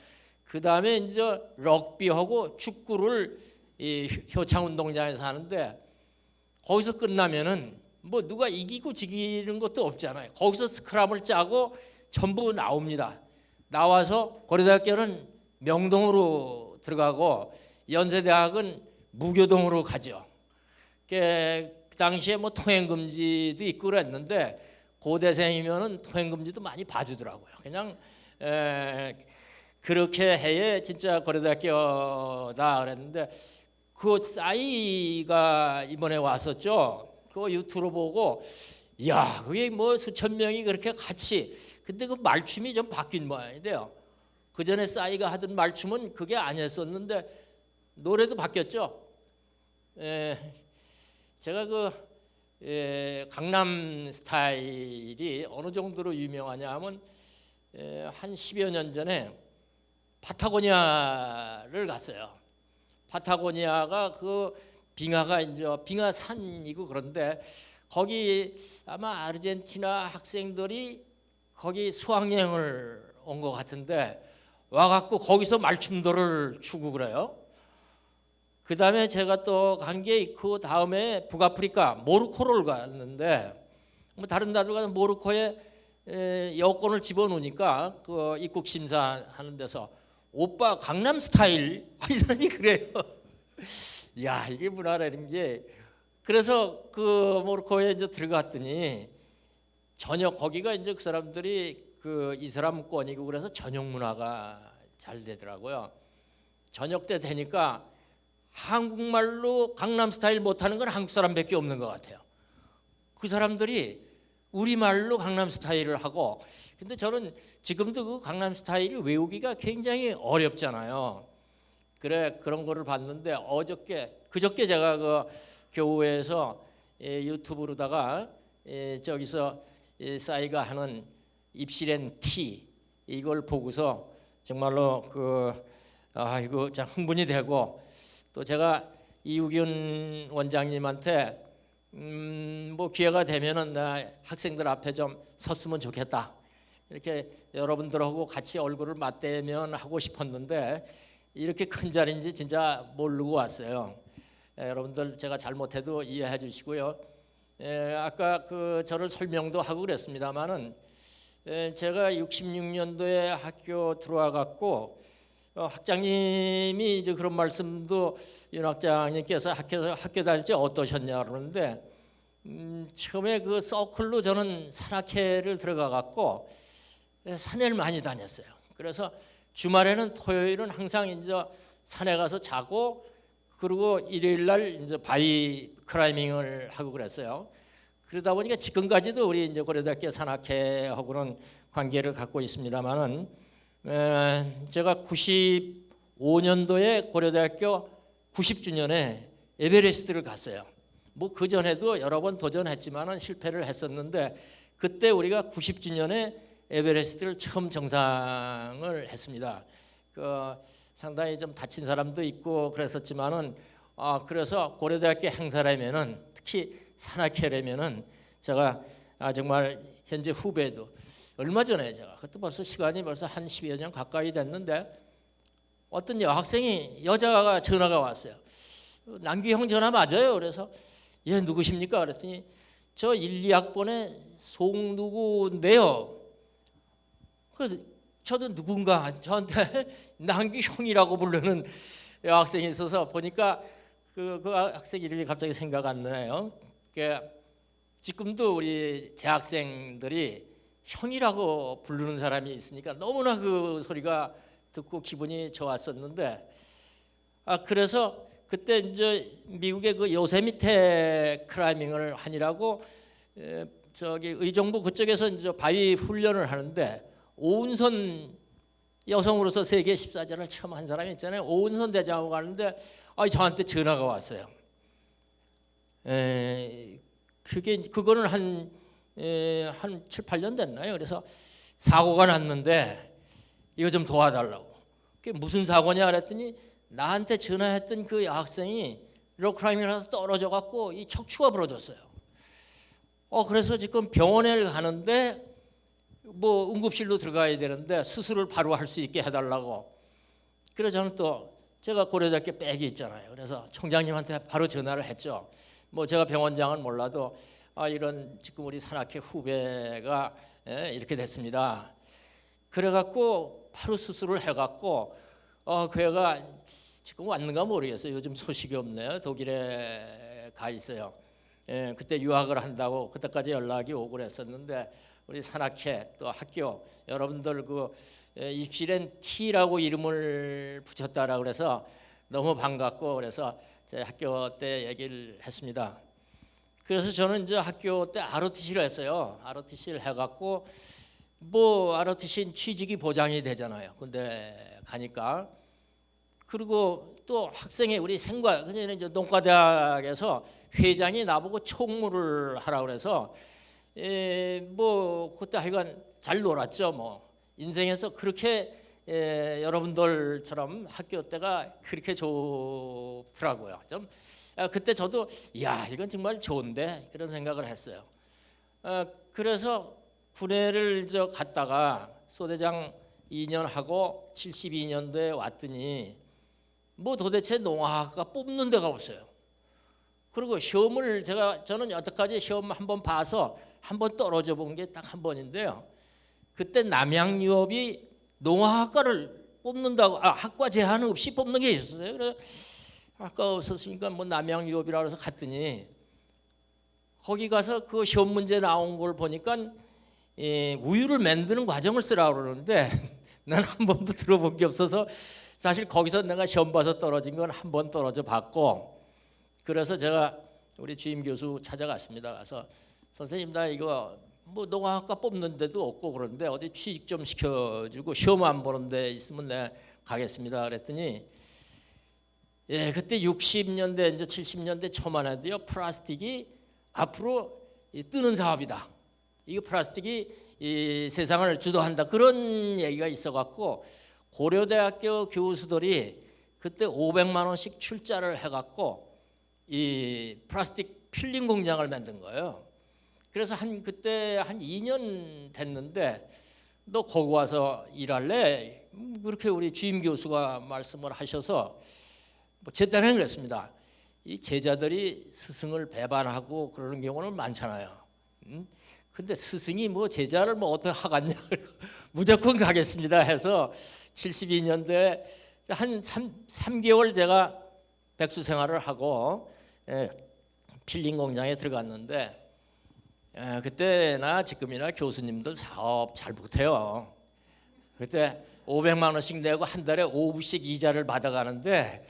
그 다음에 이제 럭비하고 축구를 이 효창운동장에서 하는데 거기서 끝나면은 뭐 누가 이기고 지기는 것도 없잖아요. 거기서 스크럼을 짜고 전부 나옵니다. 나와서 고려대학교는 명동으로 들어가고 연세대학은 무교동으로 가죠. 그 당시에 뭐 통행금지도 있고 그랬는데 고대생이면은 통행금지도 많이 봐주더라고요. 그냥 그렇게 해에 진짜 고려대학교다 그랬는데 그 싸이가 이번에 왔었죠. 그거 유튜브로 보고 야 그게 뭐 수천 명이 그렇게 같이 근데 그 말춤이 좀 바뀐 모양인데요. 그 전에 싸이가 하던 말춤은 그게 아니었었는데 노래도 바뀌었죠. 제가 그 강남 스타일이 어느 정도로 유명하냐 하면 한 10여 년 전에 파타고니아를 갔어요. 파타고니아가 그 빙하가 이제 빙하산이고 그런데 거기 아마 아르헨티나 학생들이 거기 수학여행을 온 것 같은데 와갖고 거기서 말춤들을 추고 그래요. 그 다음에 제가 또 간 게 그 다음에 북아프리카 모로코를 갔는데 뭐 다른 나라들 가서 모로코에 여권을 집어넣으니까 그 입국 심사하는 데서 오빠 강남 스타일 이 사람이 그래요. 야 이게 문화라는 게 그래서 그 모로코에 이제 들어갔더니 저녁 거기가 이제 그 사람들이 그 이슬람권이고 그래서 저녁 문화가 잘 되더라고요. 저녁 때 되니까 한국말로 강남 스타일 못하는 건 한국 사람밖에 없는 것 같아요. 그 사람들이 우리말로 강남 스타일을 하고 근데 저는 지금도 그 강남 스타일을 외우기가 굉장히 어렵잖아요. 그런 거를 봤는데 그저께 제가 그 교회에서 유튜브로다가 저기서 싸이가 하는 입시렌 티 이걸 보고서 정말로 이거 참 흥분이 되고 또 제가 이우균 원장님한테 뭐 기회가 되면은 나 학생들 앞에 좀 섰으면 좋겠다 이렇게 여러분들하고 같이 얼굴을 맞대면 하고 싶었는데 이렇게 큰 자리인지 진짜 모르고 왔어요. 여러분들 제가 잘못해도 이해해 주시고요. 아까 저를 설명도 하고 그랬습니다만은 제가 66년도에 학교 들어와 갖고 학장님이 이제 그런 말씀도 윤 학장님께서 학교 다닐 때 어떠셨냐 그러는데 처음에 그 서클로 저는 산악회를 들어가 갖고 산을 많이 다녔어요. 그래서 주말에는 토요일은 항상 이제 산에 가서 자고 그리고 일요일 날 이제 바위 클라이밍을 하고 그랬어요. 그러다 보니까 지금까지도 우리 이제 고려대학교 산악회하고는 관계를 갖고 있습니다만은 제가 95년도에 고려대학교 90주년에 에베레스트를 갔어요. 뭐 그 전에도 여러 번 도전했지만은 실패를 했었는데 그때 우리가 90주년에 에베레스트를 처음 정상을 했습니다. 상당히 좀 다친 사람도 있고 그랬었지만은 그래서 고려대학교 행사라면은 특히 산악회라면은 제가 정말 현재 후배도 얼마 전에 제가 그때 벌써 시간이 벌써 한 10여 년 가까이 됐는데 어떤 여자가 전화가 왔어요. 남규 형 전화 맞아요. 그래서 얘 누구십니까? 그랬더니 저 1, 2학번에 송누구인데요. 그래서 저도 누군가 저한테 남규 형이라고 부르는 여학생이 있어서 보니까 그 학생 이름이 갑자기 생각 안 나요. 지금도 우리 재학생들이 형이라고 부르는 사람이 있으니까 너무나 그 소리가 듣고 기분이 좋았었는데 그래서 그때 이제 미국의 그 요세미테 클라이밍을 하니라고 저기 의정부 그쪽에서 이제 바위 훈련을 하는데 오은선 여성으로서 세계 14전을 처음 한 사람이 있잖아요. 오은선 대장하고 가는데 저한테 전화가 왔어요. 그거는 한 7, 8년 됐나요? 그래서 사고가 났는데 이거 좀 도와달라고. 그게 무슨 사고냐 그랬더니 나한테 전화했던 그 여학생이 록클라이밍을 해서 떨어져 갖고 이 척추가 부러졌어요. 그래서 지금 병원에 가는데 뭐 응급실로 들어가야 되는데 수술을 바로 할 수 있게 해달라고. 그래서 저는 또 제가 고려대학교 백이 있잖아요. 그래서 총장님한테 바로 전화를 했죠. 뭐 제가 병원장은 몰라도 이런 지금 우리 산악회 후배가 이렇게 됐습니다. 그래갖고 바로 수술을 해갖고 그 애가 지금 왔는가 모르겠어요. 요즘 소식이 없네요. 독일에 가 있어요. 그때 유학을 한다고 그때까지 연락이 오고 그랬었는데 우리 산악회 또 학교 여러분들 그 입시렌 T라고 이름을 붙였다라고 그래서 너무 반갑고 그래서 제 학교 때 얘기를 했습니다. 그래서 저는 이제 학교 때 ROTC를 했어요. ROTC를 해갖고 뭐 ROTC는 취직이 보장이 되잖아요. 근데 가니까 그리고 또 학생회 우리 생과 그전에 이제 농과대학에서 회장이 나보고 총무를 하라 그래서 뭐 그때 하여간 잘 놀았죠. 뭐 인생에서 그렇게 여러분들처럼 학교 때가 그렇게 좋더라고요. 좀 그때 저도 야 이건 정말 좋은데 그런 생각을 했어요. 그래서 군에를 갔다가 소대장 2년 하고 72년도에 왔더니 뭐 도대체 농화학과 뽑는 데가 없어요. 그리고 시험을 저는 여태까지 시험 한 번 봐서 한 번 떨어져 본 게 딱 한 번인데요. 그때 남양유업이 농화학과를 뽑는다고 학과 제한 없이 뽑는 게 있었어요. 그래서 학과 없었으니까 뭐 남양유업이라 그래서 갔더니 거기 가서 그 시험 문제 나온 걸 보니까 우유를 만드는 과정을 쓰라고 그러는데 난 한 번도 들어본 게 없어서 사실 거기서 내가 시험 봐서 떨어진 건 한 번 떨어져 봤고, 그래서 제가 우리 주임 교수 찾아갔습니다. 가서 선생님 나 이거 뭐 농화학과 뽑는 데도 없고 그런데 어디 취직 좀 시켜주고 시험 안 보는 데 있으면 내가 가겠습니다. 그랬더니 예, 그때 60년대 이제 70년대 초만 해도요 플라스틱이 앞으로 뜨는 사업이다. 이게 플라스틱이 이 세상을 주도한다. 그런 얘기가 있어갖고 고려대학교 교수들이 그때 500만 원씩 출자를 해갖고 이 플라스틱 필링 공장을 만든 거예요. 그래서 그때 한 2년 됐는데 너 거기 와서 일할래? 그렇게 우리 주임 교수가 말씀을 하셔서 제 때는 그랬습니다. 이 제자들이 스승을 배반하고 그러는 경우는 많잖아요. 근데 스승이 뭐 제자를 뭐 어떻게 하겠냐 무조건 가겠습니다 해서 72년도에 한 3개월 제가 백수 생활을 하고 필링 공장에 들어갔는데 그때나 지금이나 교수님들 사업 잘 못해요. 그때 500만 원씩 내고 한 달에 5부씩 이자를 받아가는데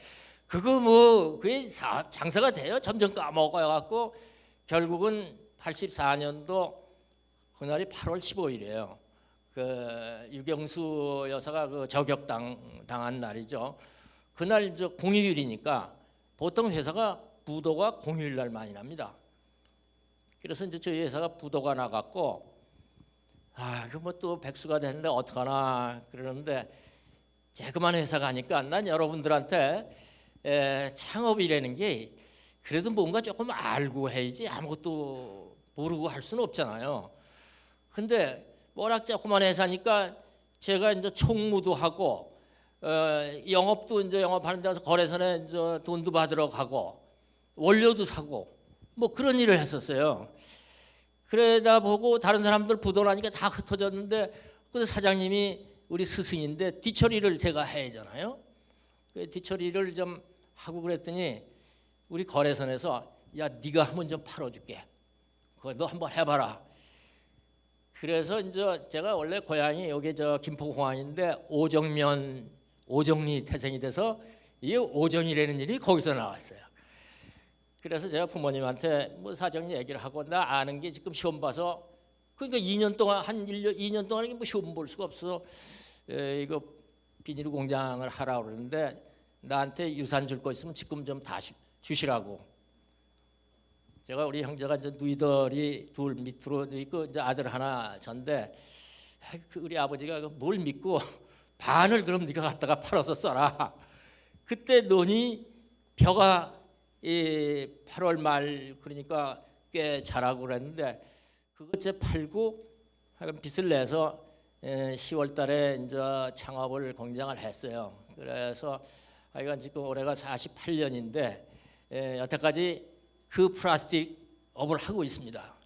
그거 뭐 그게 장사가 돼요? 점점 까먹어갖고 결국은 84년도 그날이 8월 15일이에요. 그 유경수 여사가 그 저격당한 날이죠. 그날 공휴일이니까 보통 회사가 부도가 공휴일 날 많이 납니다. 그래서 이제 저희 회사가 부도가 나갔고 그 뭐 또 백수가 됐는데 어떡하나 그러는데 자그만 회사 가니까 난 여러분들한테 창업이라는 게 그래도 뭔가 조금 알고 해야지 아무것도 모르고 할 수는 없잖아요. 근데 워낙 조그만 회사니까 제가 이제 총무도 하고 영업도 이제 영업하는 데 가서 거래선에 이제 돈도 받으러 가고 원료도 사고 뭐 그런 일을 했었어요. 그러다 보고 다른 사람들 부도나니까 다 흩어졌는데 그 사장님이 우리 스승인데 뒤처리를 제가 해야 하잖아요. 그 뒤처리를 좀 하고 그랬더니 우리 거래선에서 야 네가 한번 좀 팔아줄게. 그거 너 한번 해봐라. 그래서 이제 제가 원래 고향이 여기 김포공항인데 오정리 태생이 돼서 이 오정이라는 일이 거기서 나왔어요. 그래서 제가 부모님한테 뭐 사정 얘기를 하고 나 아는 게 지금 시험 봐서 그러니까 2년 동안 한 2년 동안 뭐 시험 볼 수가 없어서 이거 비닐 공장을 하라고 그러는데 나한테 유산 줄 거 있으면 지금 좀 다시 주시라고. 제가 우리 형제가 이제 누이들이 둘 밑으로 있고 이제 아들 하나 전데 우리 아버지가 뭘 믿고 반을 그럼 네가 갖다가 팔아서 써라. 그때 논이 벼가 8월 말 그러니까 꽤 자라고 그랬는데 그것째 팔고 빚을 내서 10월 달에 이제 창업을 공장을 했어요. 그래서 하여간 지금 올해가 48년인데 여태까지 그 플라스틱 업을 하고 있습니다.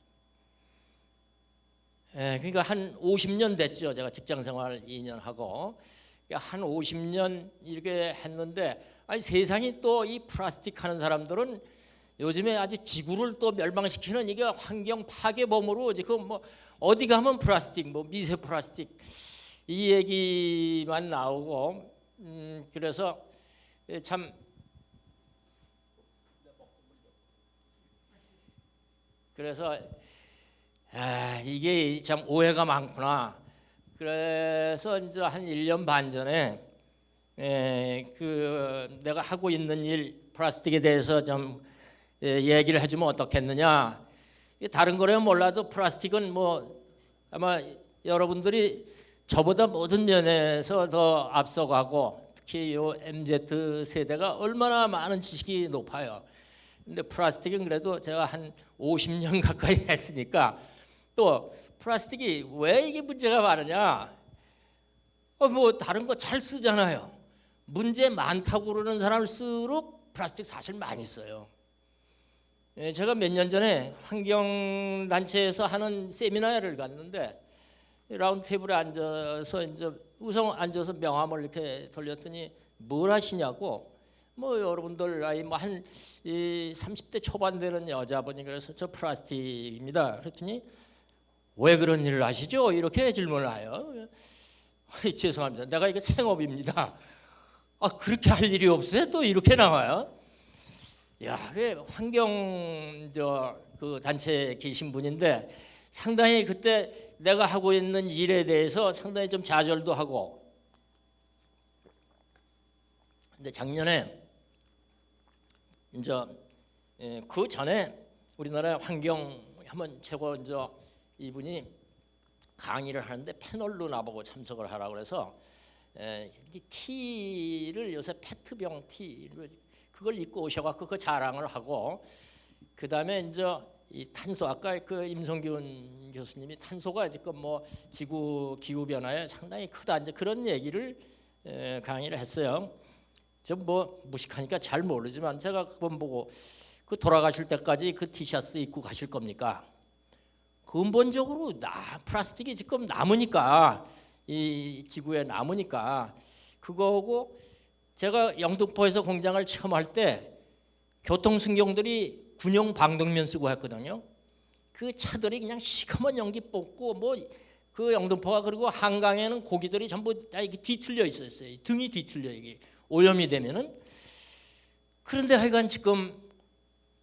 그러니까 한 50년 됐죠. 제가 직장생활 2년 하고 한 50년 이렇게 했는데 아니 세상이 또 이 플라스틱 하는 사람들은 요즘에 아주 지구를 또 멸망시키는 이게 환경 파괴범으로 지금 뭐 어디 가면 플라스틱 뭐 미세 플라스틱 이 얘기만 나오고 그래서 참 그래서 이게 참 오해가 많구나. 그래서 이제 한 1년 반 전에 그 내가 하고 있는 일 플라스틱에 대해서 좀 얘기를 해주면 어떻겠느냐. 다른 거는 몰라도 플라스틱은 뭐 아마 여러분들이 저보다 모든 면에서 더 앞서가고 특히 요 MZ 세대가 얼마나 많은 지식이 높아요. 근데 플라스틱은 그래도 제가 한 50년 가까이 했으니까 또 플라스틱이 왜 이게 문제가 많으냐? 뭐 다른 거 잘 쓰잖아요. 문제 많다고 그러는 사람일수록 플라스틱 사실 많이 써요. 제가 몇 년 전에 환경단체에서 하는 세미나를 갔는데 라운드 테이블에 앉아서 이제 우선 앉아서 명함을 이렇게 돌렸더니 뭘 하시냐고, 뭐 여러분들 나이 뭐한 30대 초반 되는 여자분이 그래서 저 플라스틱입니다. 그랬더니 왜 그런 일을 하시죠? 이렇게 질문을 해요. 죄송합니다. 내가 이거 생업입니다. 그렇게 할 일이 없어요? 또 이렇게 나와요. 야, 환경 그 단체에 계신 분인데 상당히 그때 내가 하고 있는 일에 대해서 상당히 좀 좌절도 하고. 근데 작년에 이제 그 전에 우리나라 환경 한번 최고 이분이 강의를 하는데 패널로 나보고 참석을 하라고 그래서 티를 요새 페트병 티를 그걸 입고 오셔갖고 그 자랑을 하고, 그 다음에 이제 이 탄소, 아까 그 임성균 교수님이 탄소가 지금 뭐 지구 기후 변화에 상당히 크다 이제 그런 얘기를 강의를 했어요. 좀 뭐 무식하니까 잘 모르지만 제가 그건 보고 그 돌아가실 때까지 그 티셔츠 입고 가실 겁니까? 근본적으로 플라스틱이 지금 남으니까, 이 지구에 남으니까 그거고, 제가 영등포에서 공장을 처음 할 때 교통순경들이 군용 방독면 쓰고 했거든요. 그 차들이 그냥 시커먼 연기 뽑고 뭐 그 영등포가, 그리고 한강에는 고기들이 전부 다 이게 뒤틀려 있었어요. 등이 뒤틀려 이게 오염이 되면은. 그런데 하여간 지금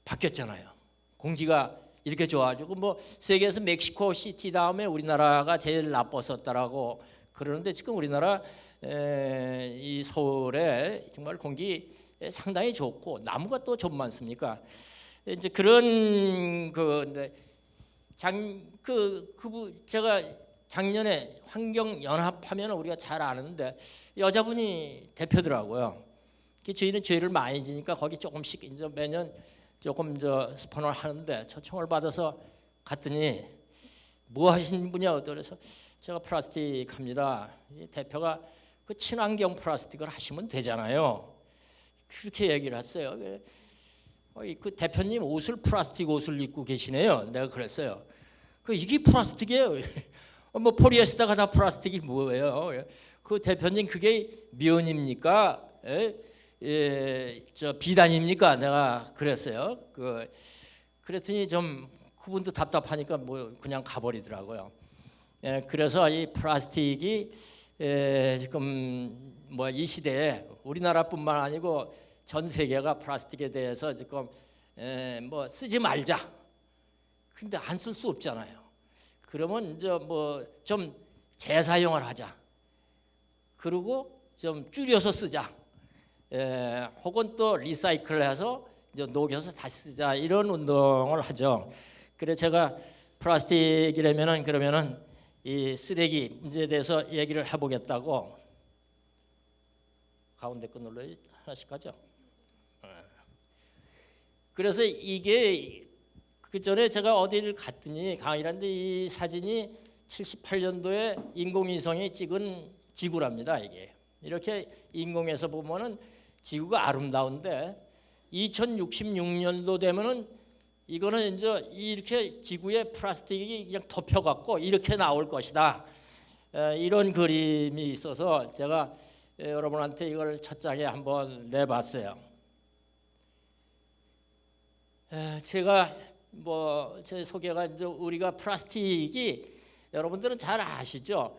바뀌었잖아요. 공기가 이렇게 좋아지고 뭐 세계에서 멕시코 시티 다음에 우리나라가 제일 나빴었다라고 그러는데 지금 우리나라 이 서울에 정말 공기 상당히 좋고 나무가 또 좀 많습니까? 이제 그런 제가 작년에 환경 연합하면 우리가 잘 아는데 여자분이 대표더라고요. 저희는 죄를 많이 지니까 거기 조금씩 이제 매년 조금 스폰을 하는데 초청을 받아서 갔더니 뭐 하신 분이야? 그래서 제가 플라스틱 합니다. 대표가 그 친환경 플라스틱을 하시면 되잖아요. 그렇게 얘기를 했어요. 그 대표님 플라스틱 옷을 입고 계시네요. 내가 그랬어요. 이게 플라스틱이에요. 뭐 포리에스테르가 다 플라스틱이 뭐예요? 그 대표님 그게 면입니까? 비단입니까? 내가 그랬어요. 그랬더니 좀 그분도 답답하니까 뭐 그냥 가버리더라고요. 그래서 이 플라스틱이 지금 뭐 이 시대에 우리나라뿐만 아니고 전 세계가 플라스틱에 대해서 지금 뭐 쓰지 말자. 근데 안 쓸 수 없잖아요. 그러면 이제 뭐 좀 재사용을 하자. 그리고 좀 줄여서 쓰자. 혹은 또 리사이클해서 이제 녹여서 다시 쓰자, 이런 운동을 하죠. 그래서 제가 플라스틱이라면은 그러면은 이 쓰레기 문제에 대해서 얘기를 해보겠다고. 가운데 거 눌러 하나씩 가죠. 그래서 이게 그 전에 제가 어디를 갔더니 강의를 하는데 이 사진이 78년도에 인공위성이 찍은 지구랍니다. 이게 이렇게 인공에서 보면은 지구가 아름다운데 2066년도 되면은 이거는 이제 이렇게 지구에 플라스틱이 그냥 덮여갖고 이렇게 나올 것이다. 이런 그림이 있어서 제가 여러분한테 이걸 첫 장에 한번 내봤어요. 제가 제 소개가 이제 우리가 플라스틱이 여러분들은 잘 아시죠?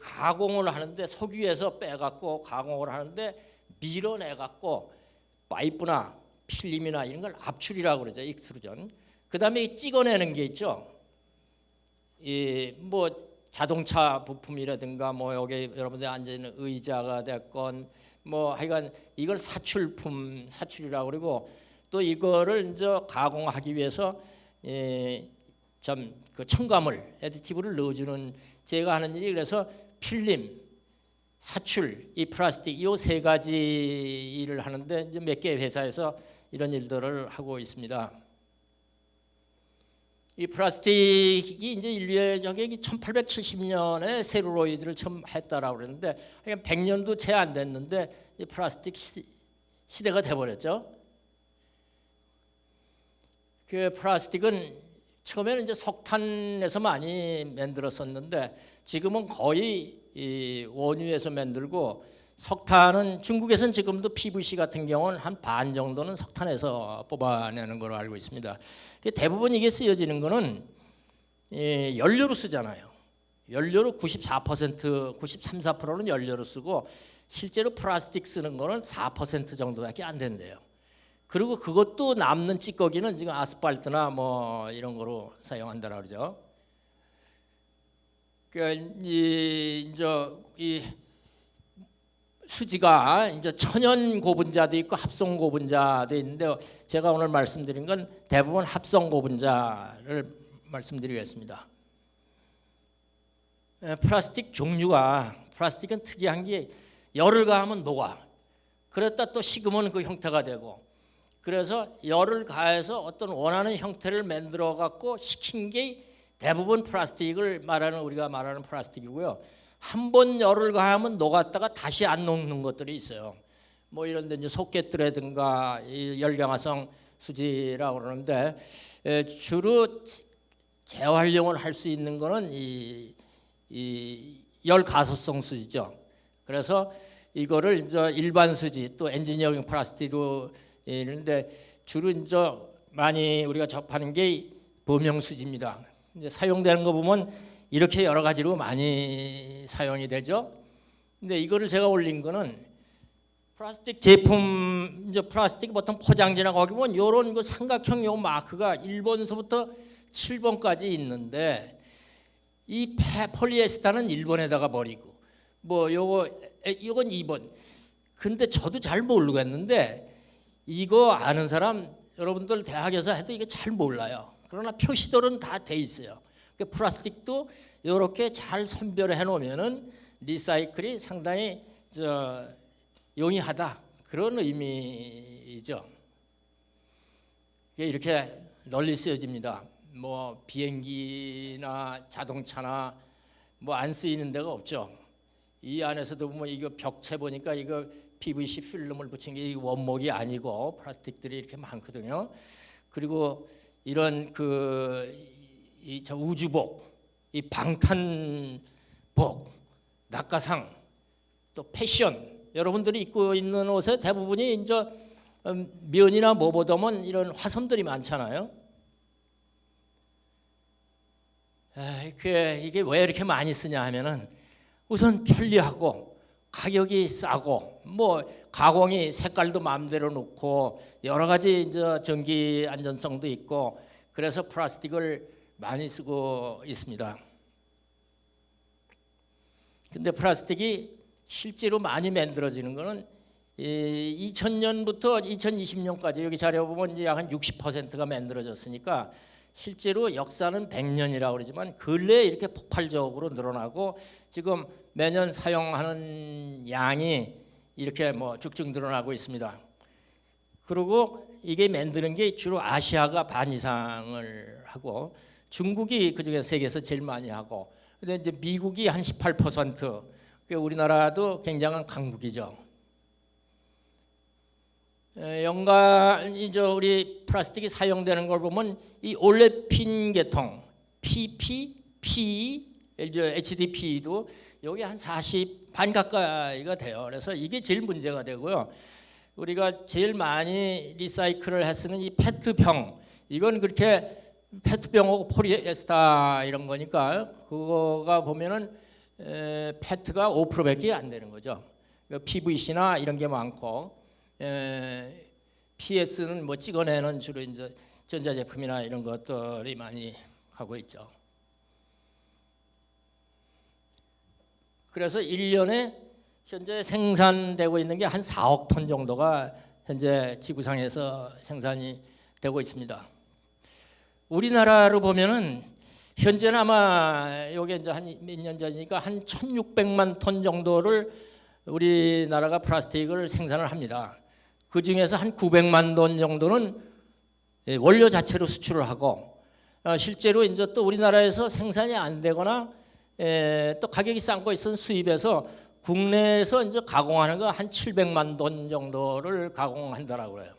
가공을 하는데 석유에서 빼갖고 가공을 하는데 밀어내갖고 파이프나 필름이나 이런 걸 압출이라고 그러죠. 익스트루전. 그다음에 찍어내는 게 있죠. 뭐 자동차 부품이라든가 뭐 여기 여러분들 앉아 있는 의자가 됐건 뭐 하여간 이걸 사출이라고 그러고, 또 이거를 이제 가공하기 위해서 그 첨가물, 애디티브를 넣어주는 제가 하는 일이, 그래서 필름, 사출, 이 플라스틱 이 세 가지 일을 하는데 이제 몇 개 회사에서 이런 일들을 하고 있습니다. 이 플라스틱이 이제 인류의 저기 1870년에 셀룰로이드를 처음 했다라고 그러는데 100년도 채 안 됐는데 이 플라스틱 시대가 돼버렸죠. 그 플라스틱은 처음에는 이제 석탄에서 많이 만들었었는데 지금은 거의 이 원유에서 만들고, 석탄은 중국에서는 지금도 PVC 같은 경우는 한 반 정도는 석탄에서 뽑아내는 걸로 알고 있습니다. 대부분 이게 쓰여지는 거는 연료로 쓰잖아요. 연료로 94%, 93, 4%는 연료로 쓰고 실제로 플라스틱 쓰는 거는 4% 정도밖에 안 된대요. 그리고 그것도 남는 찌꺼기는 지금 아스팔트나 뭐 이런 거로 사용한다고 그러죠. 이 수지가 이제 천연 고분자도 있고 합성 고분자도 있는데 제가 오늘 말씀드린 건 대부분 합성 고분자를 말씀드리겠습니다. 플라스틱 종류가, 플라스틱은 특이한 게 열을 가하면 녹아. 그랬다 또 식으면 그 형태가 되고, 그래서 열을 가해서 어떤 원하는 형태를 만들어 갖고 식힌 게 대부분 플라스틱을 말하는, 우리가 말하는 플라스틱이고요. 한 번 열을 가하면 녹았다가 다시 안 녹는 것들이 있어요. 뭐 이런 데 이제 속개뜨라든가 열경화성 수지라고 그러는데 주로 재활용을 할 수 있는 거는 이 열가소성 수지죠. 그래서 이거를 이제 일반 수지 또 엔지니어링 플라스틱으로 이런데 주로 이제 많이 우리가 접하는 게 범용 수지입니다. 이제 사용되는 거 보면 이렇게 여러 가지로 많이 사용이 되죠. 근데 이거를 제가 올린 거는 플라스틱 제품, 이제 플라스틱 보통 포장지나 거기 보면 이런 그 삼각형 요 마크가 1번서부터 7번까지 있는데 이 폴리에스테르는 1번에다가 버리고 뭐 요건 2번. 근데 저도 잘 모르겠는데 이거 아는 사람 여러분들 대학에서 해도 이게 잘 몰라요. 그러나 표시들은 다 돼 있어요. 플라스틱도 이렇게 잘 선별해 놓으면은 리사이클이 상당히 용이하다, 그런 의미이죠. 이렇게 널리 쓰여집니다. 뭐 비행기나 자동차나 뭐 안 쓰이는 데가 없죠. 이 안에서도 보면 이거 벽체 보니까 이거 PVC 필름을 붙인 게 원목이 아니고 플라스틱들이 이렇게 많거든요. 그리고 이런 이 우주복, 이 방탄복, 낙가상, 또 패션, 여러분들이 입고 있는 옷에 대부분이 이제 면이나 뭐 보다면 이런 화선들이 많잖아요. 이게 왜 이렇게 많이 쓰냐 하면은 우선 편리하고 가격이 싸고 뭐 가공이 색깔도 마음대로 놓고 여러 가지 이제 전기 안전성도 있고, 그래서 플라스틱을 많이 쓰고 있습니다. 근데 플라스틱이 실제로 많이 만들어지는 거는 2000년부터 2020년까지 여기 자료 보면 이제 약 한 60%가 만들어졌으니까 실제로 역사는 100년이라고 그러지만 근래에 이렇게 폭발적으로 늘어나고 지금 매년 사용하는 양이 이렇게 뭐 쭉쭉 늘어나고 있습니다. 그리고 이게 만드는 게 주로 아시아가 반 이상을 하고 중국이 그중에 세계에서 제일 많이 하고, 근데 이제 미국이 한 18%, 우리나라도 굉장한 강국이죠. 연간 이제 우리 플라스틱이 사용되는 걸 보면 이 올레핀 계통 PP, PE, HDPE도 여기 한 40 반 가까이가 돼요. 그래서 이게 제일 문제가 되고요. 우리가 제일 많이 리사이클을 쓰는 이 페트병, 이건 그렇게 페트병하고 폴리에스터 이런 거니까 그거가 보면은 페트가 5%밖에 안 되는 거죠. PVC나 이런 게 많고 PS는 뭐 찍어내는 주로 이제 전자제품이나 이런 것들이 많이 하고 있죠. 그래서 1년에 현재 생산되고 있는 게 한 4억 톤 정도가 현재 지구상에서 생산이 되고 있습니다. 우리나라로 보면은 현재는 아마 이게 이제 한 몇 년 전이니까 한 1,600만 톤 정도를 우리나라가 플라스틱을 생산을 합니다. 그 중에서 한 900만 톤 정도는 원료 자체로 수출을 하고 실제로 이제 또 우리나라에서 생산이 안 되거나 또 가격이 싼 거 있으면 수입해서 국내에서 이제 가공하는 거 한 700만 톤 정도를 가공한다라고 그래요.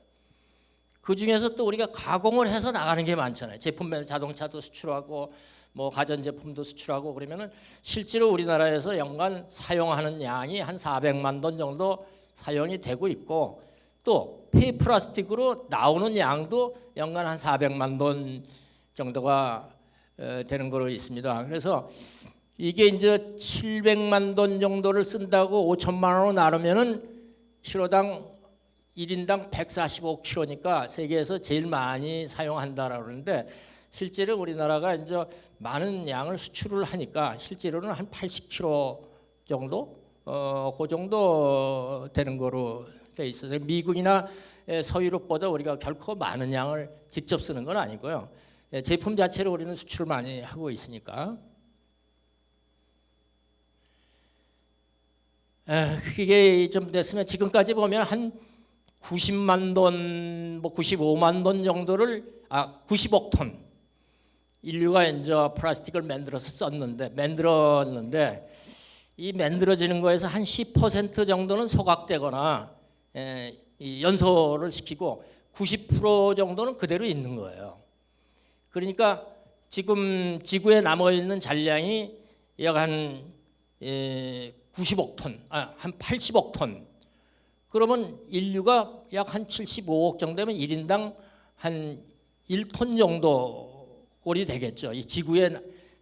그 중에서 또 우리가 가공을 해서 나가는 게 많잖아요. 제품별 자동차도 수출하고 뭐 가전제품도 수출하고 그러면은 실제로 우리나라에서 연간 사용하는 양이 한 400만 톤 정도 사용이 되고 있고 또 폐플라스틱으로 나오는 양도 연간 한 400만 톤 정도가 되는 거로 있습니다. 그래서 이게 이제 700만 톤 정도를 쓴다고 5천만 원으로 나누면은 키로당 1인당 145kg니까 세계에서 제일 많이 사용한다라고 그러는데 실제로 우리나라가 이제 많은 양을 수출을 하니까 실제로는 한 80kg 정도 그 정도 되는 거로 돼 있어서 미국이나 서유럽보다 우리가 결코 많은 양을 직접 쓰는 건 아니고요. 제품 자체로 우리는 수출을 많이 하고 있으니까. 그게 좀 됐으면 지금까지 보면 한 90만 톤, 뭐 95만 톤 정도를 90억 톤 인류가 이제 플라스틱을 만들었는데 이 만들어지는 거에서 한 10% 정도는 소각되거나 이 연소를 시키고 90% 정도는 그대로 있는 거예요. 그러니까 지금 지구에 남아 있는 잔량이 약 한 90억 톤, 한 80억 톤. 그러면 인류가 약 한 75억 정도면 1인당 한 1톤 정도 꼴이 되겠죠. 이 지구에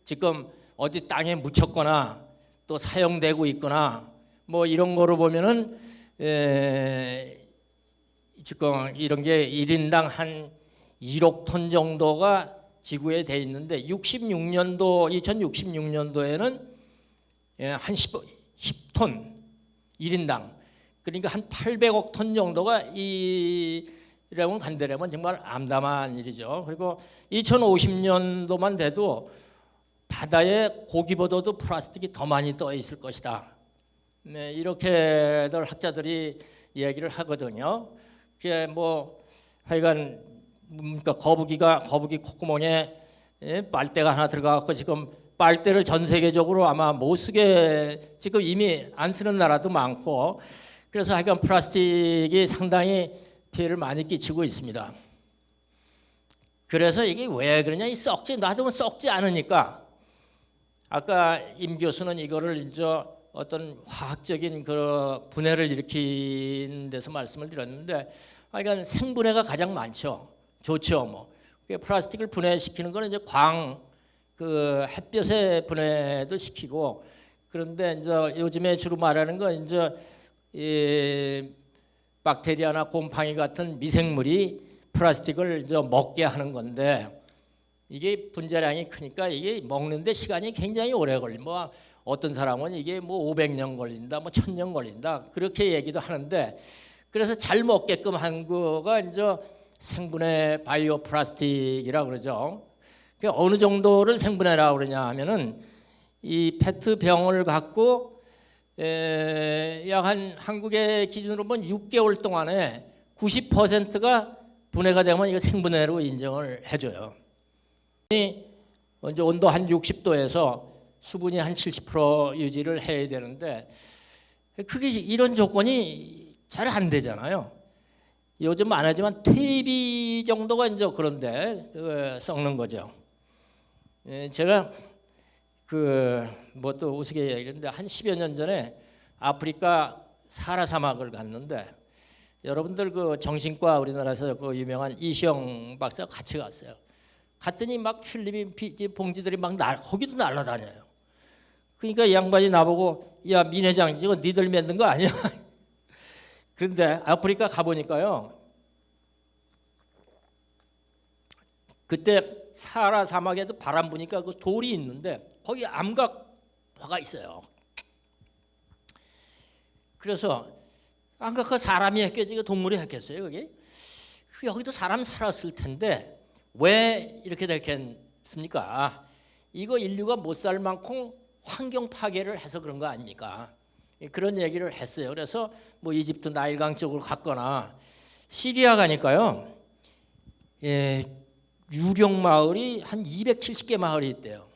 지금 어디 땅에 묻혔거나 또 사용되고 있거나 뭐 이런 거로 보면은 지금 이런 게 1인당 한 1억 톤 정도가 지구에 돼 있는데 2066년도에는 한 10톤 1인당 그러니까 한 800억 톤 정도가 이라고 간다면 정말 암담한 일이죠. 그리고 2050년도만 돼도 바다에 고기보다도 플라스틱이 더 많이 떠 있을 것이다. 네, 이렇게들 학자들이 얘기를 하거든요. 그게 뭐 하여간 그러니까 거북이 콧구멍에 빨대가 하나 들어가고 지금 빨대를 전 세계적으로 아마 못 쓰게 지금 이미 안 쓰는 나라도 많고 그래서 하여간 플라스틱이 상당히 피해를 많이 끼치고 있습니다. 그래서 이게 왜 그러냐? 이 놔두면 썩지 않으니까 아까 임 교수는 이거를 이제 어떤 화학적인 그 분해를 일으키는 데서 말씀을 드렸는데 그러니까 생분해가 가장 많죠. 좋죠. 뭐 플라스틱을 분해시키는 거는 이제 그 햇볕에 분해도 시키고 그런데 이제 요즘에 주로 말하는 건 이제 이 박테리아나 곰팡이 같은 미생물이 플라스틱을 이제 먹게 하는 건데 이게 분자량이 크니까 이게 먹는데 시간이 굉장히 오래 걸립니다. 뭐 어떤 사람은 이게 뭐 500년 걸린다, 뭐 1000년 걸린다 그렇게 얘기도 하는데 그래서 잘 먹게끔 한 거가 이제 생분해 바이오 플라스틱이라고 그러죠. 그러니까 어느 정도를 생분해라고 그러냐 하면은 이 페트병을 갖고 약 한 한국의 기준으로 보면 6개월 동안에 90%가 분해가 되면 이거 생분해로 인정을 해줘요. 이제 온도 한 60도에서 수분이 한 70% 유지를 해야 되는데 그게 이런 조건이 잘 안 되잖아요. 요즘 안 하지만 퇴비 정도가 이제 그런데 썩는 거죠. 제가 뭐 또 우스개 얘기했는데 한 10여 년 전에 아프리카 사하라 사막을 갔는데 여러분들 그 정신과 우리나라에서 그 유명한 이시영 박사 같이 갔어요. 갔더니 막 필리핀 봉지들이 막 거기도 날아다녀요. 그러니까 이 양반이 나보고 야 민 회장 이거 니들 만든 거 아니야? 그런데 아프리카 가보니까요. 그때 사하라 사막에도 바람 부니까 그 돌이 있는데 거기 암각화가 있어요. 그래서 암각화 사람이 했겠지 동물이 했겠어요 거기? 여기도 사람 살았을 텐데 왜 이렇게 됐겠습니까? 이거 인류가 못 살 만큼 환경 파괴를 해서 그런 거 아닙니까? 그런 얘기를 했어요. 그래서 뭐 이집트 나일강 쪽으로 갔거나 시리아 가니까요. 유령 마을이 한 270개 마을이 있대요.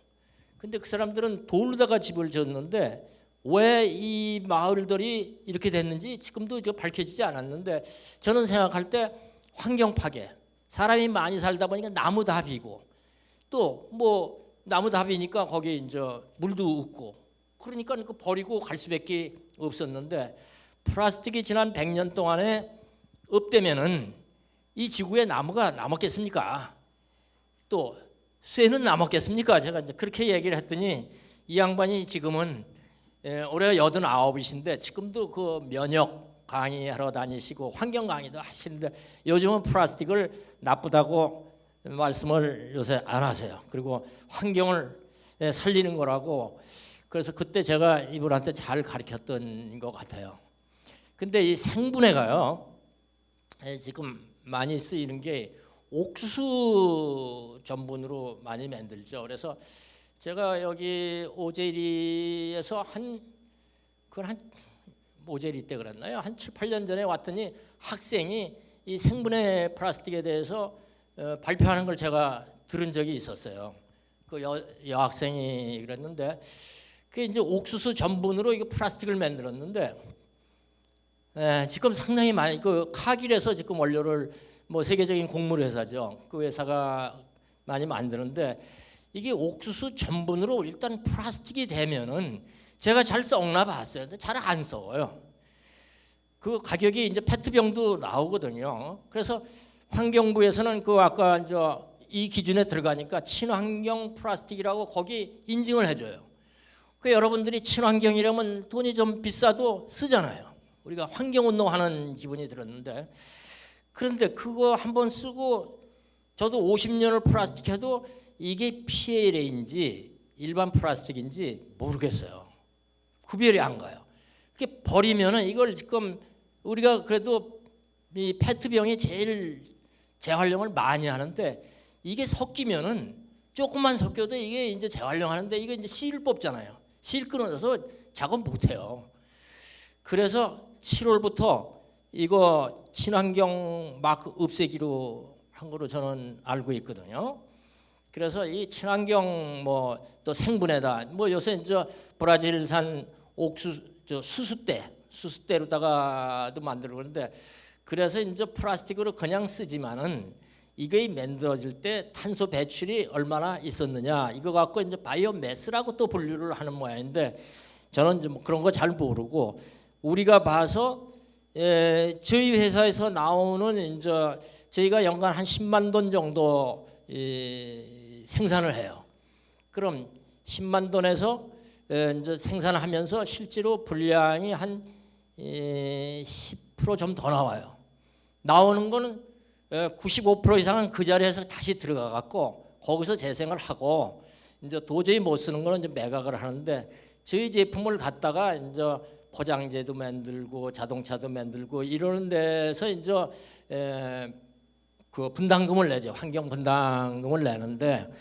근데 그 사람들은 돌로다가 집을 지었는데 왜 이 마을들이 이렇게 됐는지 지금도 밝혀지지 않았는데, 저는 생각할 때 환경 파괴, 사람이 많이 살다 보니까 나무 답이고, 또 뭐 나무 답이니까 거기 이제 물도 없고, 그러니까 버리고 갈 수밖에 없었는데, 플라스틱이 지난 100년 동안에 없대면은 이 지구에 나무가 남았겠습니까? 또 쇠는 남았겠습니까? 제가 이제 그렇게 얘기를 했더니 이 양반이 지금은 올해가 89이신데 지금도 그 면역 강의하러 다니시고 환경 강의도 하시는데, 요즘은 플라스틱을 나쁘다고 말씀을 요새 안 하세요. 그리고 환경을 살리는 거라고. 그래서 그때 제가 이분한테 잘 가르쳤던 것 같아요. 근데 이 생분해가요, 지금 많이 쓰이는 게 옥수수 전분으로 많이 만들죠. 그래서 제가 여기 오제리에서 오제리 때 그랬나요? 한 7, 8년 전에 왔더니 학생이 이 생분해 플라스틱에 대해서 발표하는 걸 제가 들은 적이 있었어요. 그 여학생이 그랬는데, 그 이제 옥수수 전분으로 이거 플라스틱을 만들었는데, 지금 상당히 많이 그 카길에서 지금 원료를 뭐 세계적인 곡물 회사죠. 그 회사가 많이 만드는데, 이게 옥수수 전분으로 일단 플라스틱이 되면은 제가 잘 썩나 봤어요. 근데 잘 안 썩어요. 그 가격이 이제 페트병도 나오거든요. 그래서 환경부에서는 그 아까 이 기준에 들어가니까 친환경 플라스틱이라고 거기 인증을 해줘요. 그 여러분들이 친환경이라면 돈이 좀 비싸도 쓰잖아요. 우리가 환경운동하는 기분이 들었는데, 그런데 그거 한번 쓰고 저도 50년을 플라스틱 해도 이게 PLA인지 일반 플라스틱인지 모르겠어요. 구별이 안 가요. 이렇게 버리면은 이걸 지금 우리가 그래도 이 페트병이 제일 재활용을 많이 하는데, 이게 섞이면은 조금만 섞여도 이게 이제 재활용하는데 이게 이제 실 뽑잖아요. 실 끊어져서 작업 못 해요. 그래서 7월부터 이거 친환경 마크 없애기로 한 거로 저는 알고 있거든요. 그래서 이 친환경 뭐 또 생분해다, 뭐 요새 이제 브라질산 수수대로다가도 만들고 그러는데, 그래서 이제 플라스틱으로 그냥 쓰지만은 이게 만들어질 때 탄소 배출이 얼마나 있었느냐, 이거 갖고 이제 바이오매스라고 또 분류를 하는 모양인데, 저는 좀 그런 거 잘 모르고, 우리가 봐서 저희 회사에서 나오는 이제 저희가 연간 한 10만 돈 정도 생산을 해요. 그럼 10만 돈에서 이제 생산을 하면서 실제로 분량이 한 10% 좀 더 나와요. 나오는 거는 95% 이상은 그 자리에서 다시 들어가 갖고 거기서 재생을 하고, 이제 도저히 못 쓰는 거는 이제 매각을 하는데, 저희 제품을 갖다가 이제 포장재도 만들고 자동차도 만들고 이러는 데서 이제 그 분담금을 내죠. 환경 분담금을 내는데,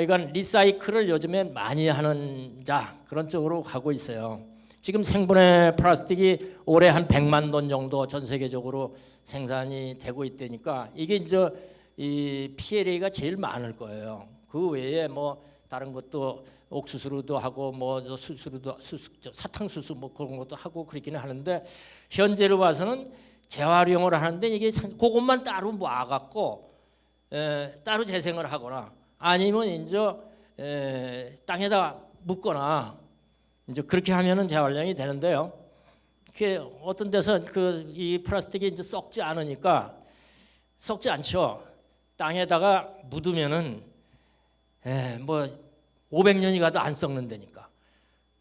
이건 리사이클을 요즘에 많이 하는 그런 쪽으로 가고 있어요. 지금 생분해 플라스틱이 올해 한 100만 돈 정도 전 세계적으로 생산이 되고 있다니까, 이게 이제 이 PLA가 제일 많을 거예요. 그 외에 뭐 다른 것도 옥수수로도 하고 뭐 수수로도 사탕수수 뭐 그런 것도 하고 그렇기는 하는데, 현재로 봐서는 재활용을 하는데 이게 그것만 따로 모아갖고 따로 재생을 하거나 아니면 이제 땅에다 묻거나 이제 그렇게 하면은 재활용이 되는데요. 그게 어떤 데서 이 플라스틱이 이제 썩지 않으니까, 썩지 않죠. 땅에다가 묻으면은 뭐 500년이 가도 안 썩는다니까.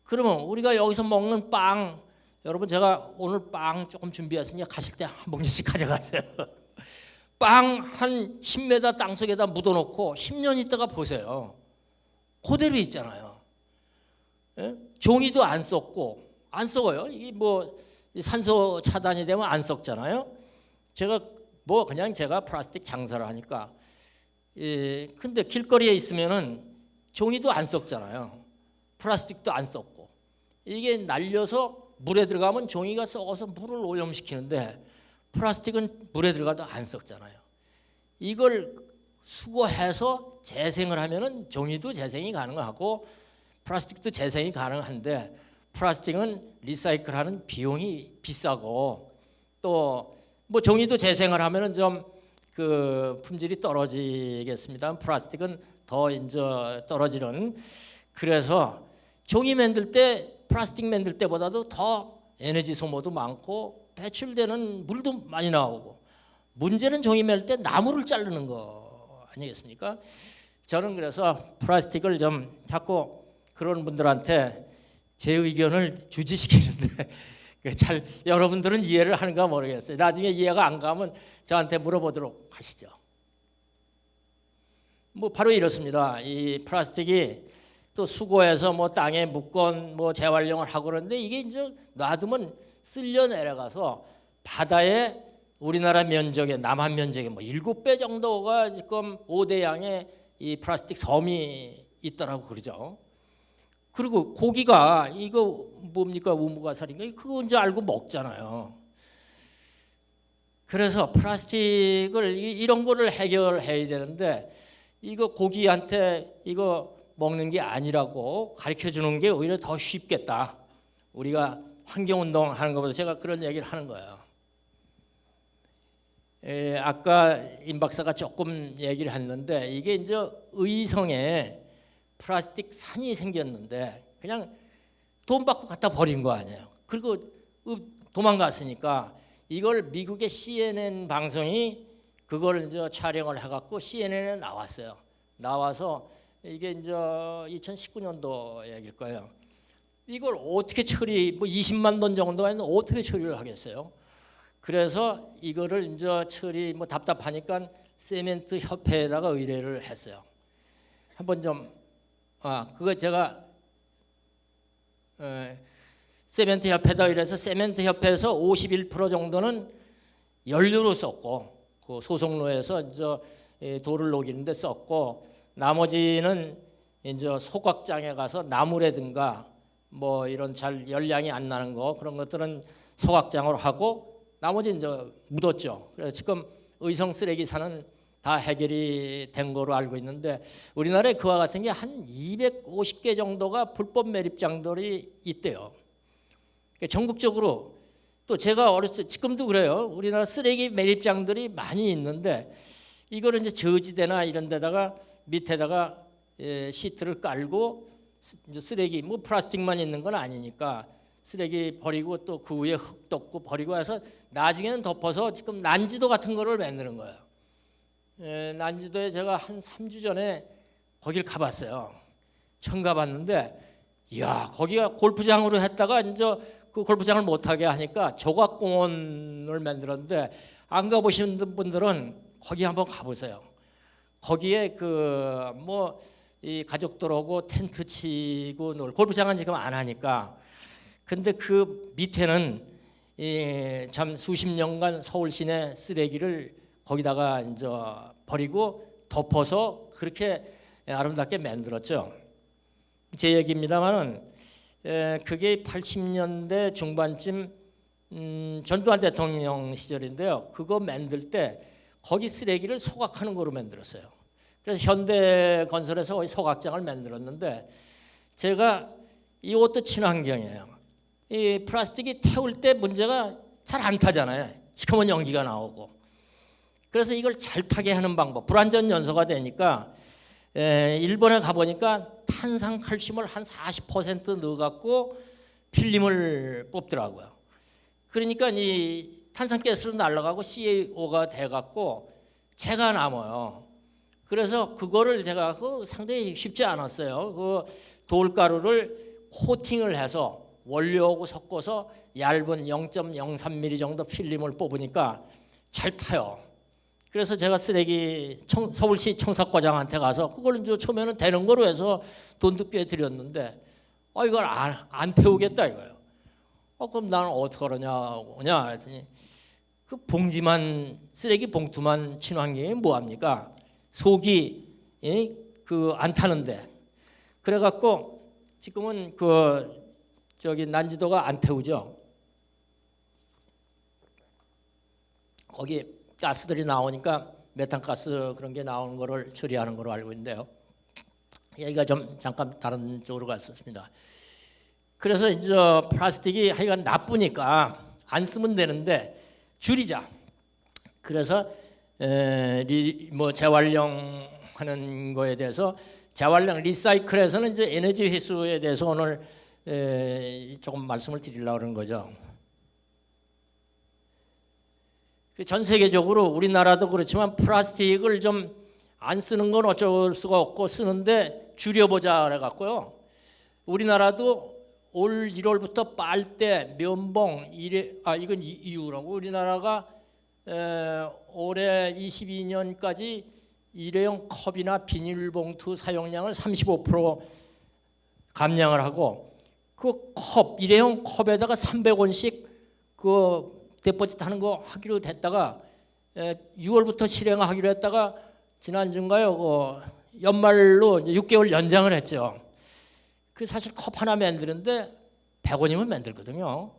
그러면 우리가 여기서 먹는 빵, 여러분 제가 오늘 빵 조금 준비했으니 가실 때 한 봉지씩 가져가세요. 빵 한 10m 땅속에다 묻어놓고 10년 있다가 보세요. 그대로 있잖아요. 종이도 안 썩고, 안 썩어요. 이게 뭐 산소 차단이 되면 안 썩잖아요. 제가 플라스틱 장사를 하니까, 근데 길거리에 있으면은 종이도 안 썩잖아요. 플라스틱도 안 썩고, 이게 날려서 물에 들어가면 종이가 썩어서 물을 오염시키는데, 플라스틱은 물에 들어가도 안 썩잖아요. 이걸 수거해서 재생을 하면은 종이도 재생이 가능하고 플라스틱도 재생이 가능한데 플라스틱은 리사이클하는 비용이 비싸고 또 뭐 종이도 재생을 하면은 좀 그 품질이 떨어지겠습니다. 플라스틱은 더 이제 떨어지는. 그래서 종이 만들 때 플라스틱 만들 때보다도 더 에너지 소모도 많고 배출되는 물도 많이 나오고 문제는 종이 만들 때 나무를 자르는 거 아니겠습니까? 저는 그래서 플라스틱을 좀 자꾸 그런 분들한테 제 의견을 주지시키는데 잘 여러분들은 이해를 하는가 모르겠어요. 나중에 이해가 안 가면 저한테 물어보도록 하시죠. 뭐 바로 이렇습니다. 이 플라스틱이 또 수거해서 뭐 땅에 묻건 뭐 재활용을 하고 그러는데 이게 이제 놔두면 쓸려 내려가서 바다에 우리나라 면적의 남한 면적의 뭐 7배 정도가 지금 5대 양의 이 플라스틱 섬이 있다라고 그러죠. 그리고 고기가 이거 뭡니까 우무가살인가 그거 이제 알고 먹잖아요. 그래서 플라스틱을 이런 거를 해결해야 되는데 이거 고기한테 이거 먹는 게 아니라고 가르쳐 주는 게 오히려 더 쉽겠다. 우리가 환경운동 하는 것보다 제가 그런 얘기를 하는 거예요. 아까 임 박사가 조금 얘기를 했는데 이게 이제 의성에 플라스틱 산이 생겼는데 그냥 돈 받고 갖다 버린 거 아니에요. 그리고 도망갔으니까 이걸 미국의 CNN 방송이 그걸 이제 촬영을 해갖고 CNN에 나왔어요. 나와서 이게 이제 2019년도 얘기일 거예요. 이걸 어떻게 뭐 20만 돈 정도 했는데 어떻게 처리를 하겠어요? 그래서 이거를 이제 처리 뭐 답답하니까 세멘트 협회에다가 의뢰를 했어요. 한번 좀 그거 제가 세멘트 협회다 이래서 세멘트 협회에서 51% 정도는 연료로 썼고 그 소송로에서 이제 돌을 녹이는데 썼고 나머지는 이제 소각장에 가서 나무라든가 뭐 이런 잘 열량이 안 나는 거 그런 것들은 소각장으로 하고 나머지 이제 묻었죠. 그래서 지금 의성 쓰레기산은 다 해결이 된 거로 알고 있는데 우리나라에 그와 같은 게 한 250개 정도가 불법 매립장들이 있대요. 그러니까 전국적으로 또 제가 어렸을 때 지금도 그래요. 우리나라 쓰레기 매립장들이 많이 있는데 이거를 이제 저지대나 이런 데다가 밑에다가 시트를 깔고 이제 쓰레기 뭐 플라스틱만 있는 건 아니니까 쓰레기 버리고 또 그 위에 흙 덮고 버리고 해서 나중에는 덮어서 지금 난지도 같은 거를 만드는 거예요. 난지도에 제가 한 3주 전에 거길 가봤어요. 처음 가봤는데 이야 거기가 골프장으로 했다가 이제 그 골프장을 못하게 하니까 조각공원을 만들었는데 안 가보신 분들은 거기 한번 가보세요. 거기에 그 뭐 이 가족들 오고 텐트 치고 놀 골프장은 지금 안 하니까 근데 그 밑에는 참 수십 년간 서울 시내 쓰레기를 거기다가 이제 버리고 덮어서 그렇게 아름답게 만들었죠. 제 얘기입니다만은 그게 80년대 중반쯤 전두환 대통령 시절인데요. 그거 만들 때 거기 쓰레기를 소각하는 거로 만들었어요. 그래서 현대건설에서 거기 소각장을 만들었는데 제가 이것도 친환경이에요. 이 플라스틱이 태울 때 문제가 잘 안 타잖아요. 시커먼 연기가 나오고. 그래서 이걸 잘 타게 하는 방법, 불완전 연소가 되니까 일본에 가보니까 탄산칼슘을 한 40% 넣어갖고 필름을 뽑더라고요. 그러니까 이 탄산가스로 날아가고 CaO가 돼갖고 재가 남아요. 그래서 그거를 제가 상당히 쉽지 않았어요. 그 돌가루를 코팅을 해서 원료하고 섞어서 얇은 0.03mm 정도 필름을 뽑으니까 잘 타요. 그래서 제가 쓰레기 서울시 청사과장한테 가서 그걸 이제 처음에는 되는 거로 해서 돈도 꽤 드렸는데 이걸 안 태우겠다 이거예요. 그럼 나는 어떻게 하느냐 했더니 그 봉지만 쓰레기 봉투만 친환경이 뭐 합니까? 속이 그 안 타는데 그래갖고 지금은 난지도가 안 태우죠. 거기 가스들이 나오니까 메탄가스 그런 게 나오는 거를 처리하는 거로 알고 있는데요. 얘기가 좀 잠깐 다른 쪽으로 갔었습니다. 그래서 이제 플라스틱이 하여간 나쁘니까 안 쓰면 되는데 줄이자. 그래서 뭐 재활용하는 거에 대해서 재활용 리사이클에서는 이제 에너지 회수에 대해서 오늘 조금 말씀을 드리려고 그러는 거죠. 전 세계적으로 우리나라도 그렇지만 플라스틱을 좀 안 쓰는 건 어쩔 수가 없고 쓰는데 줄여보자 그래갖고요. 우리나라도 올 1월부터 빨대, 면봉, 이건 이유라고 우리나라가 올해 22년까지 일회용 컵이나 비닐봉투 사용량을 35% 감량을 하고 그 컵, 일회용 컵에다가 300원씩 그 데포짓 하는 거 하기로 됐다가 6월부터 실행하기로 했다가 지난주인가요? 그 연말로 이제 6개월 연장을 했죠. 그 사실 컵 하나 만드는데 100원이면 만들거든요.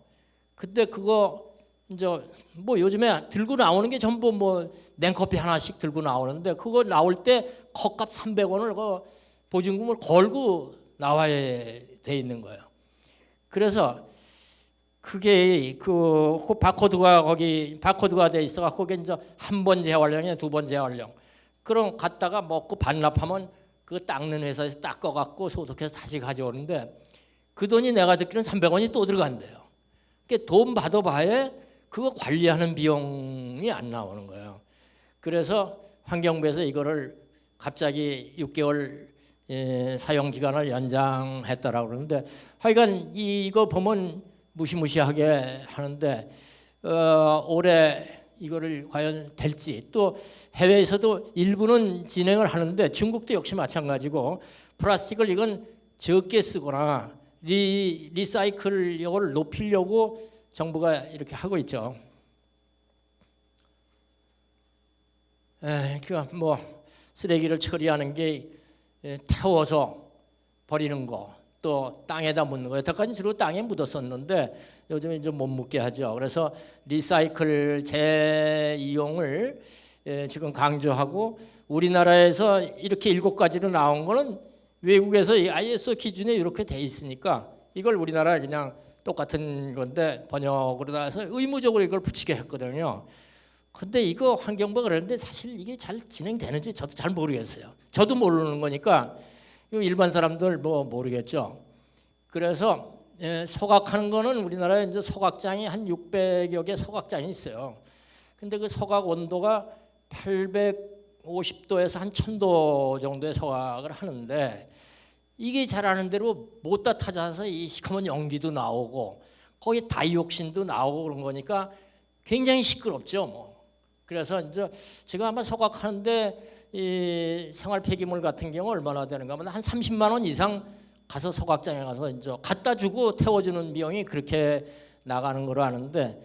근데 그거 이제 뭐 요즘에 들고 나오는 게 전부 뭐 냉커피 하나씩 들고 나오는데 그거 나올 때 컵값 300원을 그 보증금을 걸고 나와야 돼 있는 거예요. 그래서 그게 그 바코드가 거기 바코드가 돼 있어 갖고 그게 이제 한 번 재활용이야, 두 번 재활용. 그럼 갔다가 먹고 반납하면 그거 닦는 회사에서 닦아 갖고 소독해서 다시 가져오는데 그 돈이 내가 듣기로는 300원이 또 들어간대요. 그러니까 돈 받아봐야 그거 관리하는 비용이 안 나오는 거예요. 그래서 환경부에서 이거를 갑자기 6개월 사용 기간을 연장했다라고 그러는데 하여간 이거 보면 무시무시하게 하는데 올해 이거를 과연 될지 또 해외에서도 일부는 진행을 하는데 중국도 역시 마찬가지고 플라스틱을 이건 적게 쓰거나 리사이클력을 높이려고 정부가 이렇게 하고 있죠. 그러니까 뭐 쓰레기를 처리하는 게 태워서 버리는 거, 또 땅에다 묻는 거. 여태까지 주로 땅에 묻었었는데 요즘 이제 못 묻게 하죠. 그래서 리사이클 재이용을 지금 강조하고 우리나라에서 이렇게 7가지로 나온 거는 외국에서 ISO 기준에 이렇게 돼 있으니까 이걸 우리나라 그냥 똑같은 건데 번역으로 해서 의무적으로 이걸 붙이게 했거든요. 근데 이거 환경부가 그러는데 사실 이게 잘 진행되는지 저도 잘 모르겠어요. 저도 모르는 거니까 일반 사람들 뭐 모르겠죠. 그래서 소각하는 거는 우리나라에 이제 소각장이 한 600여 개 소각장이 있어요. 근데 그 소각 온도가 850도에서 한 1000도 정도의 소각을 하는데 이게 잘하는 대로 못다 타져서 이 시커먼 연기도 나오고 거기 다이옥신도 나오고 그런 거니까 굉장히 시끄럽죠. 뭐. 그래서 이제 지금 아마 소각하는데 이 생활 폐기물 같은 경우 얼마나 되는가 하면 한 30만 원 이상 가서 소각장에 가서 이제 갖다 주고 태워주는 비용이 그렇게 나가는 거로 아는데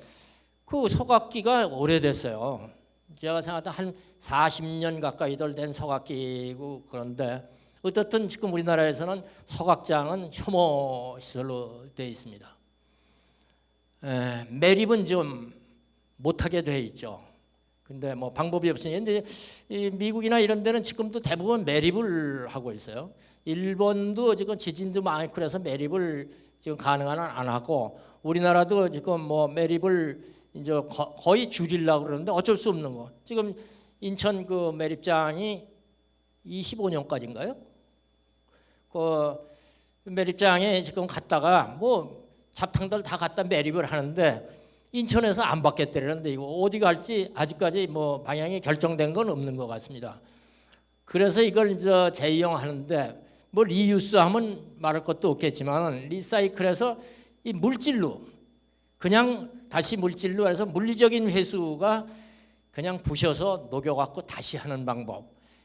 그 소각기가 오래됐어요. 제가 생각할 때 한 40년 가까이들 된 소각기고 그런데 어떻든 지금 우리나라에서는 소각장은 혐오 시설로 되어 있습니다. 매립은 좀 못하게 되어 있죠. 근데 뭐 방법이 없으니 근데 미국이나 이런 데는 지금도 대부분 매립을 하고 있어요. 일본도 지금 지진도 많고 그래서 매립을 지금 가능한 한 안 하고 우리나라도 지금 뭐 매립을 이제 거의 줄이려고 그러는데 어쩔 수 없는 거. 지금 인천 그 매립장이 25년까지인가요? 그 매립장에 지금 갔다가 뭐 잡탕들 다 갖다 매립을 하는데 인천에서 안 받겠다는데 이거 어디 갈지 아직까지 뭐 방향이 결정된 건 없는 것 같습니다. 그래서 이걸 이제 재이용하는데 뭐 리유스하면 말할 것도 없겠지만 리사이클해서 이 물질로 그냥 다시 물질로 해서 물리적인 회수가 그냥 부셔서 녹여갖고 다시 하는 방법.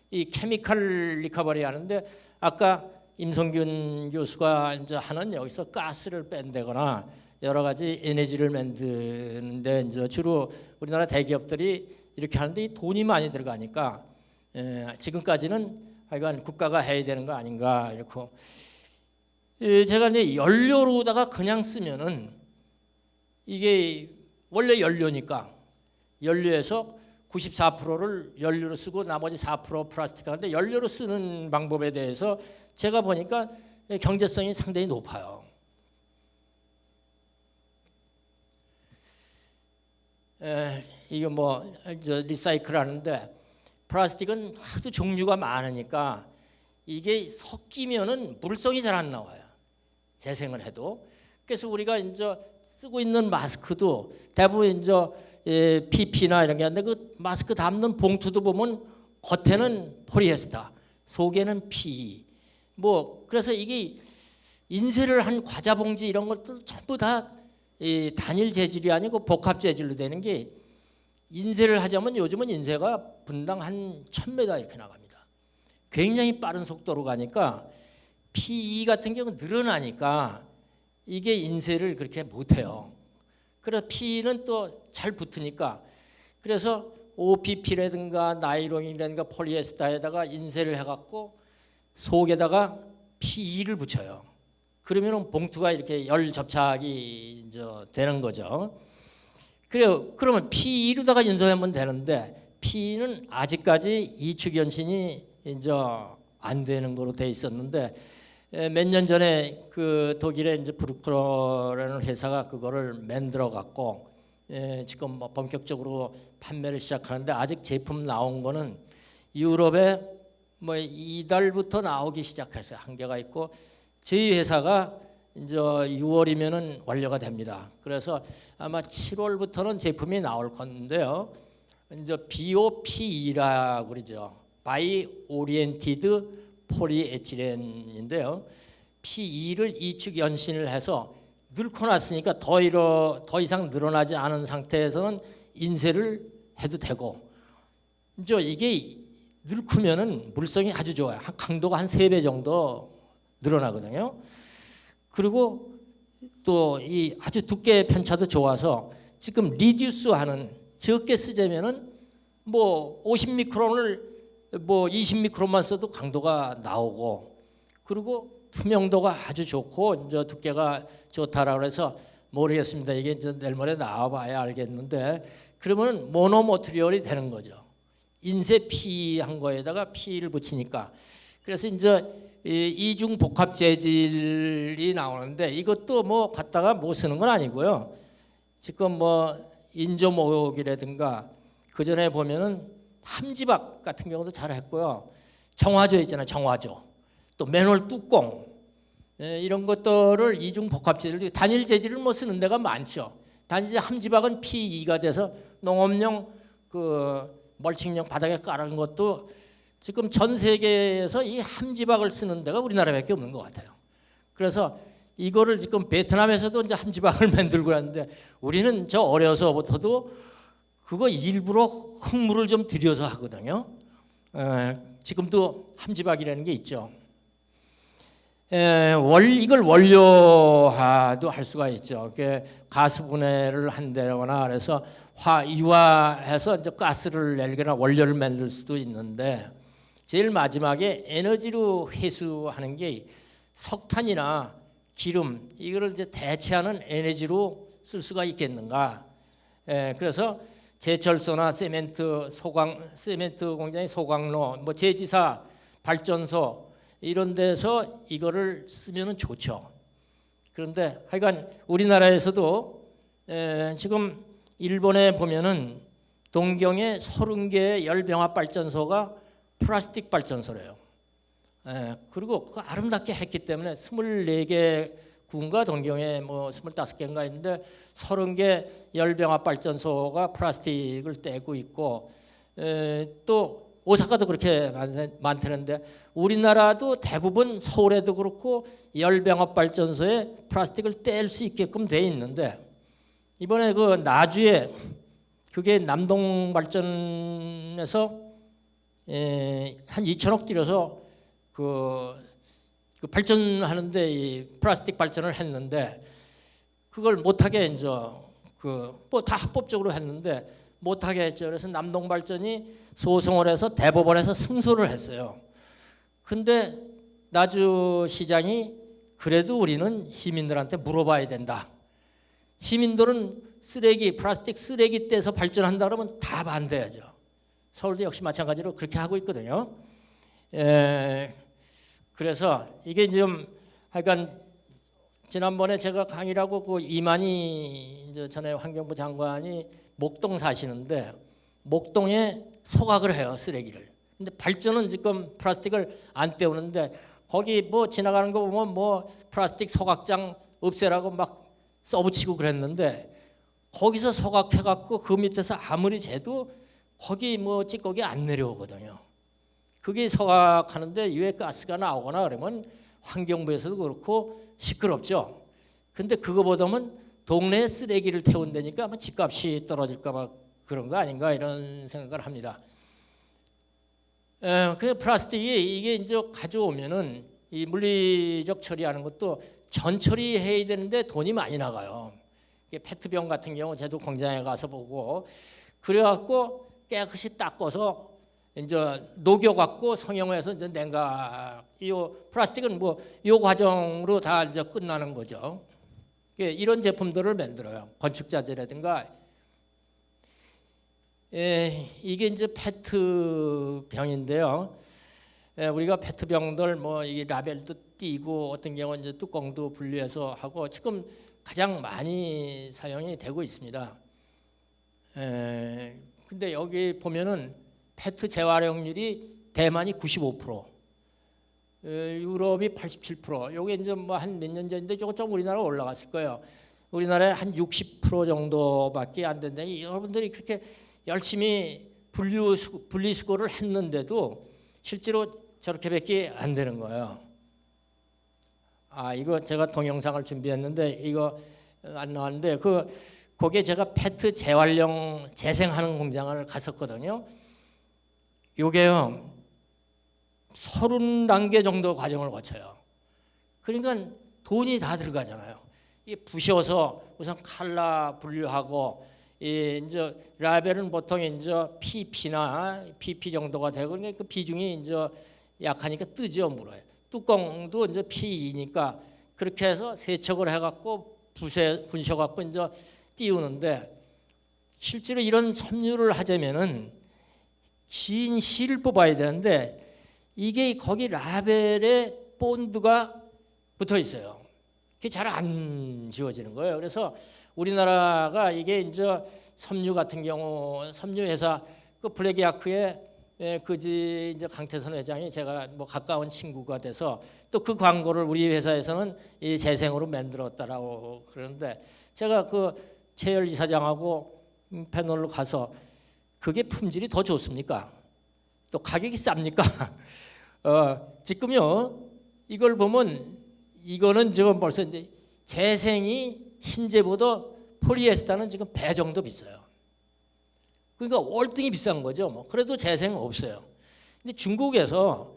이 케미컬 리커버리 하는데 아까 임성균 교수가 이제 하는 여기서 가스를 뺀다거나 여러 가지 에너지를 만드는데 이제 주로 우리나라 대기업들이 이렇게 하는데 이 돈이 많이 들어가니까 지금까지는 하여간 국가가 해야 되는 거 아닌가 이렇고 제가 이제 연료로다가 그냥 쓰면은 이게 원래 연료니까 연료에서 94%를 연료로 쓰고 나머지 4% 플라스틱 하는데 연료로 쓰는 방법에 대해서 제가 보니까 경제성이 상당히 높아요. 이게 뭐 리사이클 하는데 플라스틱은 하도 종류가 많으니까 이게 섞이면은 물성이 잘 안 나와요. 재생을 해도. 그래서 우리가 이제 쓰고 있는 마스크도 대부분 이제 PP나 이런 게 있는데 그 마스크 담는 봉투도 보면 겉에는 폴리에스터, 속에는 PE. 뭐 그래서 이게 인쇄를 한 과자 봉지 이런 것도 전부 다 단일 재질이 아니고 복합 재질로 되는 게 인쇄를 하자면 요즘은 인쇄가 분당 한 1000m 이렇게 나갑니다. 굉장히 빠른 속도로 가니까 PE 같은 경우는 늘어나니까 이게 인쇄를 그렇게 못해요. 그래서 PE는 또 잘 붙으니까 그래서 OPP라든가 나이론이라든가 폴리에스터에다가 인쇄를 해갖고 속에다가 PE를 붙여요. 그러면 봉투가 이렇게 열 접착이 이제 되는 거죠. 그래요. 그러면 PE로다가 인쇄하면 되는데 PE는 아직까지 이축연신이 이제 안 되는 거로 돼 있었는데 몇 년 전에 그 독일의 이제 브루크라는 회사가 그거를 만들어 갖고 지금 뭐 본격적으로 판매를 시작하는데 아직 제품 나온 거는 유럽에 뭐 이달부터 나오기 시작했어요. 한계가 있고 저희 회사가 이제 6월이면은 완료가 됩니다. 그래서 아마 7월부터는 제품이 나올 건데요. 이제 BOPE라고 그러죠. 바이 오리엔티드 폴리에틸렌인데요. PE를 이축 연신을 해서 늙고 났으니까 더 이상 늘어나지 않은 상태에서는 인쇄를 해도 되고 이제 이게 늙으면은 물성이 아주 좋아요. 강도가 한 3배 정도 늘어나거든요. 그리고 또 이 아주 두께 편차도 좋아서 지금 리듀스하는 적게 쓰자면은 뭐 50미크론을 뭐 20미크론만 써도 강도가 나오고 그리고 투명도가 아주 좋고 이제 두께가 좋다라고 해서 모르겠습니다. 이게 이제 내일 모레 나와봐야 알겠는데 그러면 모노모트리얼이 되는 거죠. 인쇄 PE한 거에다가 PE를 붙이니까 그래서 이제 이중 복합 재질이 나오는데 이것도 뭐 갖다가 못 쓰는 건 아니고요. 지금 뭐 인조목이라든가 그 전에 보면은 함지박 같은 경우도 잘했고요. 정화조 있잖아요. 정화조. 또 맨홀 뚜껑 이런 것들을 이중 복합 재질 단일 재질을 뭐 쓰는 데가 많죠. 단지 함지박은 PE가 돼서 농업용 그 멀칭용 바닥에 깔은 것도 지금 전 세계에서 이 함지박을 쓰는 데가 우리나라밖에 없는 것 같아요. 그래서 이거를 지금 베트남에서도 이제 함지박을 만들고 하는데 우리는 저 어려서부터도 그거 일부러 흙물을 좀 들여서 하거든요. 지금도 함지박이라는 게 있죠. 이걸 원료화도 할 수가 있죠. 가스 분해를 한다거나 그래서 유화해서 이제 가스를 내거나 원료를 만들 수도 있는데 제일 마지막에 에너지로 회수하는 게 석탄이나 기름 이거를 이제 대체하는 에너지로 쓸 수가 있겠는가? 그래서 제철소나 세멘트 공장의 소광로, 뭐 제지사, 발전소 이런 데서 이거를 쓰면은 좋죠. 그런데 하여간 우리나라에서도 지금 일본에 보면은 동경에 30개의 열병합 발전소가 플라스틱 발전소래요. 그리고 그 아름답게 했기 때문에 24개 군가 동경에 뭐 25개인가 있는데 30개 열병합 발전소가 플라스틱을 떼고 있고 또 오사카도 그렇게 많다는데 우리나라도 대부분 서울에도 그렇고 열병합 발전소에 플라스틱을 뗄 수 있게끔 돼 있는데 이번에 그 나주에 그게 남동 발전에서 한 2천억 들여서 그 발전하는데 이 플라스틱 발전을 했는데 그걸 못하게 이제 뭐 다 합법적으로 했는데 못하게 했죠. 그래서 남동 발전이 소송을 해서 대법원에서 승소를 했어요. 근데 나주 시장이 그래도 우리는 시민들한테 물어봐야 된다. 시민들은 쓰레기, 플라스틱 쓰레기 떼서 발전한다 그러면 다 반대하죠. 서울도 역시 마찬가지로 그렇게 하고 있거든요. 그래서 이게 좀 하여간 지난번에 제가 강의를 하고 그 이만희 이제 전에 환경부 장관이 목동 사시는데 목동에 소각을 해요, 쓰레기를. 근데 발전은 지금 플라스틱을 안 떼우는데 거기 뭐 지나가는 거 보면 뭐 플라스틱 소각장 없애라고 막 써붙이고 그랬는데 거기서 소각해갖고 그 밑에서 아무리 재도 거기 뭐 찌꺼기 안 내려오거든요. 그게 소각하는데 유해가스가 나오거나 그러면 환경부에서도 그렇고 시끄럽죠. 근데 그거보다는 동네에 쓰레기를 태운다니까 아마 집값이 떨어질까 봐 그런 거 아닌가 이런 생각을 합니다. 그 플라스틱이 이게 이제 가져오면은 이 물리적 처리하는 것도 전 처리해야 되는데 돈이 많이 나가요. 이게 페트병 같은 경우 저도 공장에 가서 보고 그래갖고 깨끗이 닦아서 이제 녹여갖고 성형해서 이제 냉각. 이 플라스틱은 뭐 이 과정으로 다 이제 끝나는 거죠. 이런 제품들을 만들어요. 건축자재라든가. 이게 이제 페트병인데요. 우리가 페트병들 뭐 이 라벨도 띄고 어떤 경우는 이제 뚜껑도 분리해서 하고 지금 가장 많이 사용이 되고 있습니다. 근데 여기 보면은 페트 재활용률이 대만이 95%, 유럽이 87%. 요게 이제 뭐 한 몇 년 전인데 조금 좀 우리나라 올라갔을 거예요. 우리나라에 한 60% 정도밖에 안 된다니 여러분들이 그렇게 열심히 분리수거를 했는데도 실제로 저렇게밖에 안 되는 거예요. 이거 제가 동영상을 준비했는데 이거 안 나왔는데 거기에 제가 페트 재활용 재생하는 공장을 갔었거든요. 요게요 30단계 정도 과정을 거쳐요. 그러니까 돈이 다 들어가잖아요. 이게 부셔서 우선 칼라 분류하고 이제 라벨은 보통 이제 PP나 PP 정도가 되고 그러니까 그 비중이 이제 약하니까 뜨죠 물어요. 뚜껑도 이제 P2니까 그렇게 해서 세척을 해갖고 부셔갖고 이제 띄우는데 실제로 이런 섬유를 하자면은 긴 실을 뽑아야 되는데 이게 거기 라벨에 본드가 붙어 있어요. 그게 잘 안 지워지는 거예요. 그래서 우리나라가 이게 이제 섬유 같은 경우 섬유 회사 그 블랙야크에 그지 이제 강태선 회장이 제가 뭐 가까운 친구가 돼서 또 그 광고를 우리 회사에서는 이 재생으로 만들었다라고 그러는데 제가 그 최열 이사장하고 패널로 가서 그게 품질이 더 좋습니까? 또 가격이 쌉니까? 지금요 이걸 보면 이거는 지금 벌써 이제 재생이 신제보다 폴리에스테르는 지금 배 정도 비싸요. 그러니까 월등히 비싼 거죠. 뭐 그래도 재생은 없어요. 근데 중국에서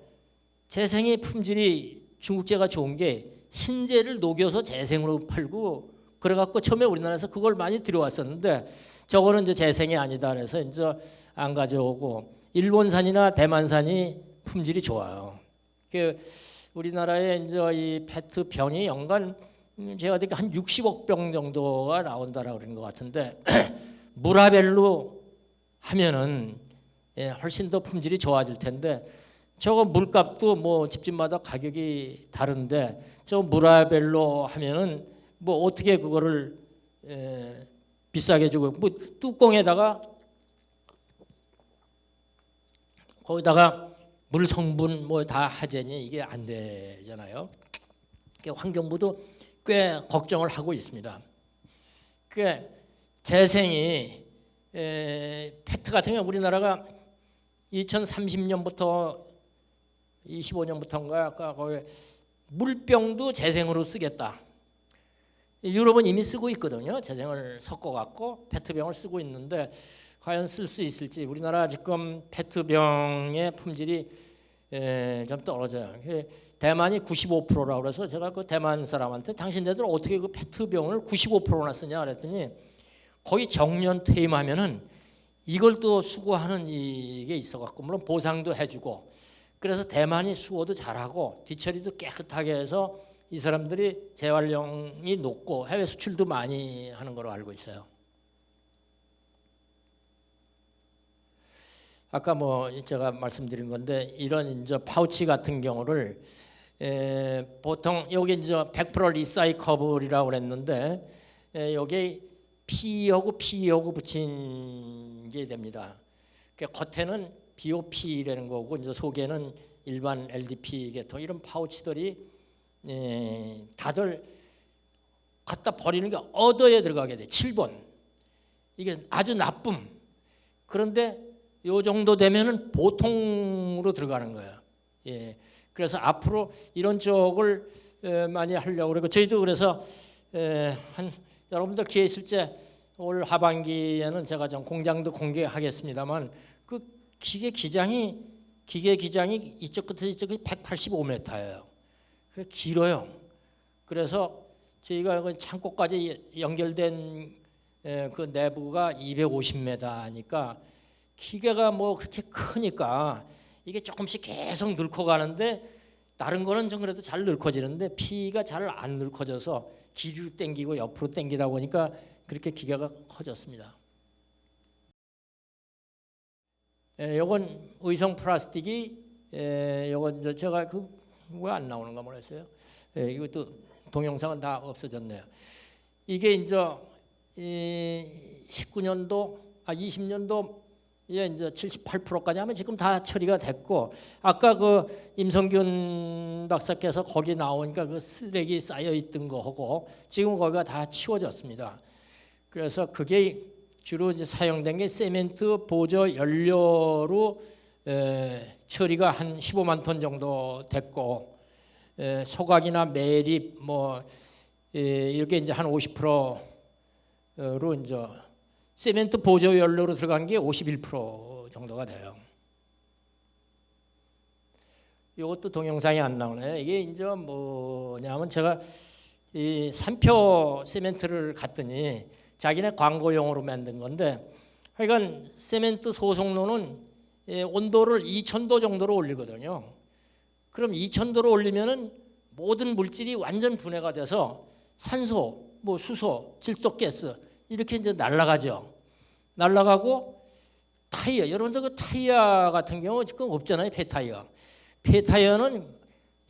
재생의 품질이 중국제가 좋은 게 신제를 녹여서 재생으로 팔고 그래갖고 처음에 우리나라에서 그걸 많이 들여왔었는데 저거는 이제 재생이 아니다 그래서 이제 안 가져오고 일본산이나 대만산이 품질이 좋아요. 우리나라에 이제 이 페트 병이 연간 제가 듣기에 한 60억 병 정도가 나온다라고 그런 것 같은데 무라벨로 하면은 훨씬 더 품질이 좋아질 텐데 저거 물값도 뭐 집집마다 가격이 다른데 저 무라벨로 하면은 뭐 어떻게 그거를 비싸게 주고 뭐 뚜껑에다가 거기다가 물 성분 뭐 다 하자니 이게 안 되잖아요. 환경부도 꽤 걱정을 하고 있습니다. 재생이 페트 같은 경우 우리나라가 2030년부터 25년부터인가 아까 거기 물병도 재생으로 쓰겠다. 유럽은 이미 쓰고 있거든요. 재생을 섞어 갖고 페트병을 쓰고 있는데 과연 쓸 수 있을지 우리나라 지금 페트병의 품질이 좀 떨어져요. 대만이 95%라고 그래서 제가 그 대만 사람한테 당신네들 어떻게 그 페트병을 95%나 쓰냐 그랬더니 거의 정년 퇴임하면은 이걸 또 수거하는 이게 있어갖고 물론 보상도 해주고 그래서 대만이 수거도 잘하고 뒤처리도 깨끗하게 해서 이 사람들이 재활용이 높고 해외 수출도 많이 하는 걸로 알고 있어요. 아까 뭐 제가 말씀드린 건데 이런 이제 파우치 같은 경우를 보통 여기 이제 100% 리사이커블이라고 그랬는데 여기 PE하고 붙인 게 됩니다. 그러니까 겉에는 BOP라는 거고 이제 속에는 일반 LDP 계통 이런 파우치들이 다들 갖다 버리는 게 얻어에 들어가게 돼. 7번. 이게 아주 나쁨. 그런데 요 정도 되면은 보통으로 들어가는 거예요. 예. 그래서 앞으로 이런 쪽을 많이 하려고 그러고 저희도 그래서 여러분들 기회 있을 때 올 하반기에는 제가 좀 공장도 공개하겠습니다만 그 기계 기장이 이쪽 끝에서 이쪽이 185m예요. 길어요. 그래서 저희가 그 창고까지 연결된 그 내부가 250m니까 기계가 뭐 그렇게 크니까 이게 조금씩 계속 늙고 가는데 다른 거는 좀 그래도 잘 늙어지는데 피가 잘 안 늙어져서 뒤로 당기고 옆으로 당기다 보니까 그렇게 기계가 커졌습니다. 요건 의성 플라스틱이 요건 제가 그 왜 안 나오는가 모르겠어요. 이것도 동영상은 다 없어졌네요. 이게 이제 20년도에 이제 78%까지 하면 지금 다 처리가 됐고 아까 그 임성균 박사께서 거기 나오니까 그 쓰레기 쌓여 있던 거 하고 지금 거기가 다 치워졌습니다. 그래서 그게 주로 이제 사용된 게 세멘트 보조 연료로 처리가 한 15만 톤 정도 됐고 소각이나 매립 뭐 이렇게 이제 한 50%로 이제 세멘트 보조 연료로 들어간 게 51% 정도가 돼요. 이것도 동영상이 안 나오네요. 이게 이제 뭐냐면 제가 이 산표 세멘트를 갔더니 자기네 광고용으로 만든 건데 그러니까 세멘트 소속로는 온도를 2000도 정도로 올리거든요. 그럼 2000도로 올리면은 모든 물질이 완전 분해가 돼서 산소, 뭐 수소, 질소가스 이렇게 이제 날아가죠. 날아가고 타이어, 여러분들 그 타이어 같은 경우 지금 없잖아요. 폐타이어. 폐타이어는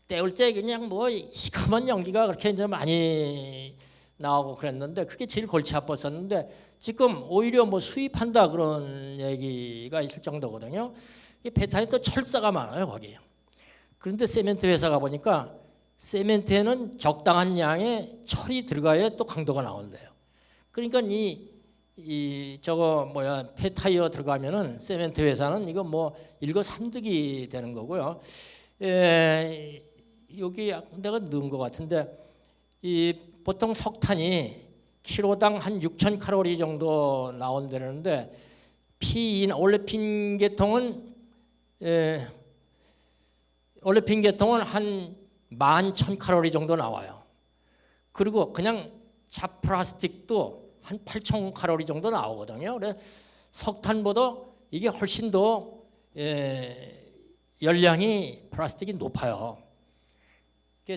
때울 때 그냥 뭐 시커먼 연기가 그렇게 이제 많이 나오고 그랬는데 그게 제일 골치 아팠었는데 지금 오히려 뭐 수입한다 그런 얘기가 있을 정도거든요. 이 폐타이어 또 철사가 많아요 거기. 그런데 세멘트 회사 가보니까 세멘트에는 적당한 양의 철이 들어가야 또 강도가 나온대요. 그러니까 저거 폐타이어 들어가면은 세멘트 회사는 이거 뭐 일거삼득이 되는 거고요. 여기 내가 넣은 것 같은데 보통 석탄이 키로당 한 6,000칼로리 정도 나온다는데 올레핀 계통은 한 11,000칼로리 정도 나와요. 그리고 그냥 자플라스틱도 한 8,000칼로리 정도 나오거든요. 그래서 석탄보다 이게 훨씬 더 열량이 플라스틱이 높아요.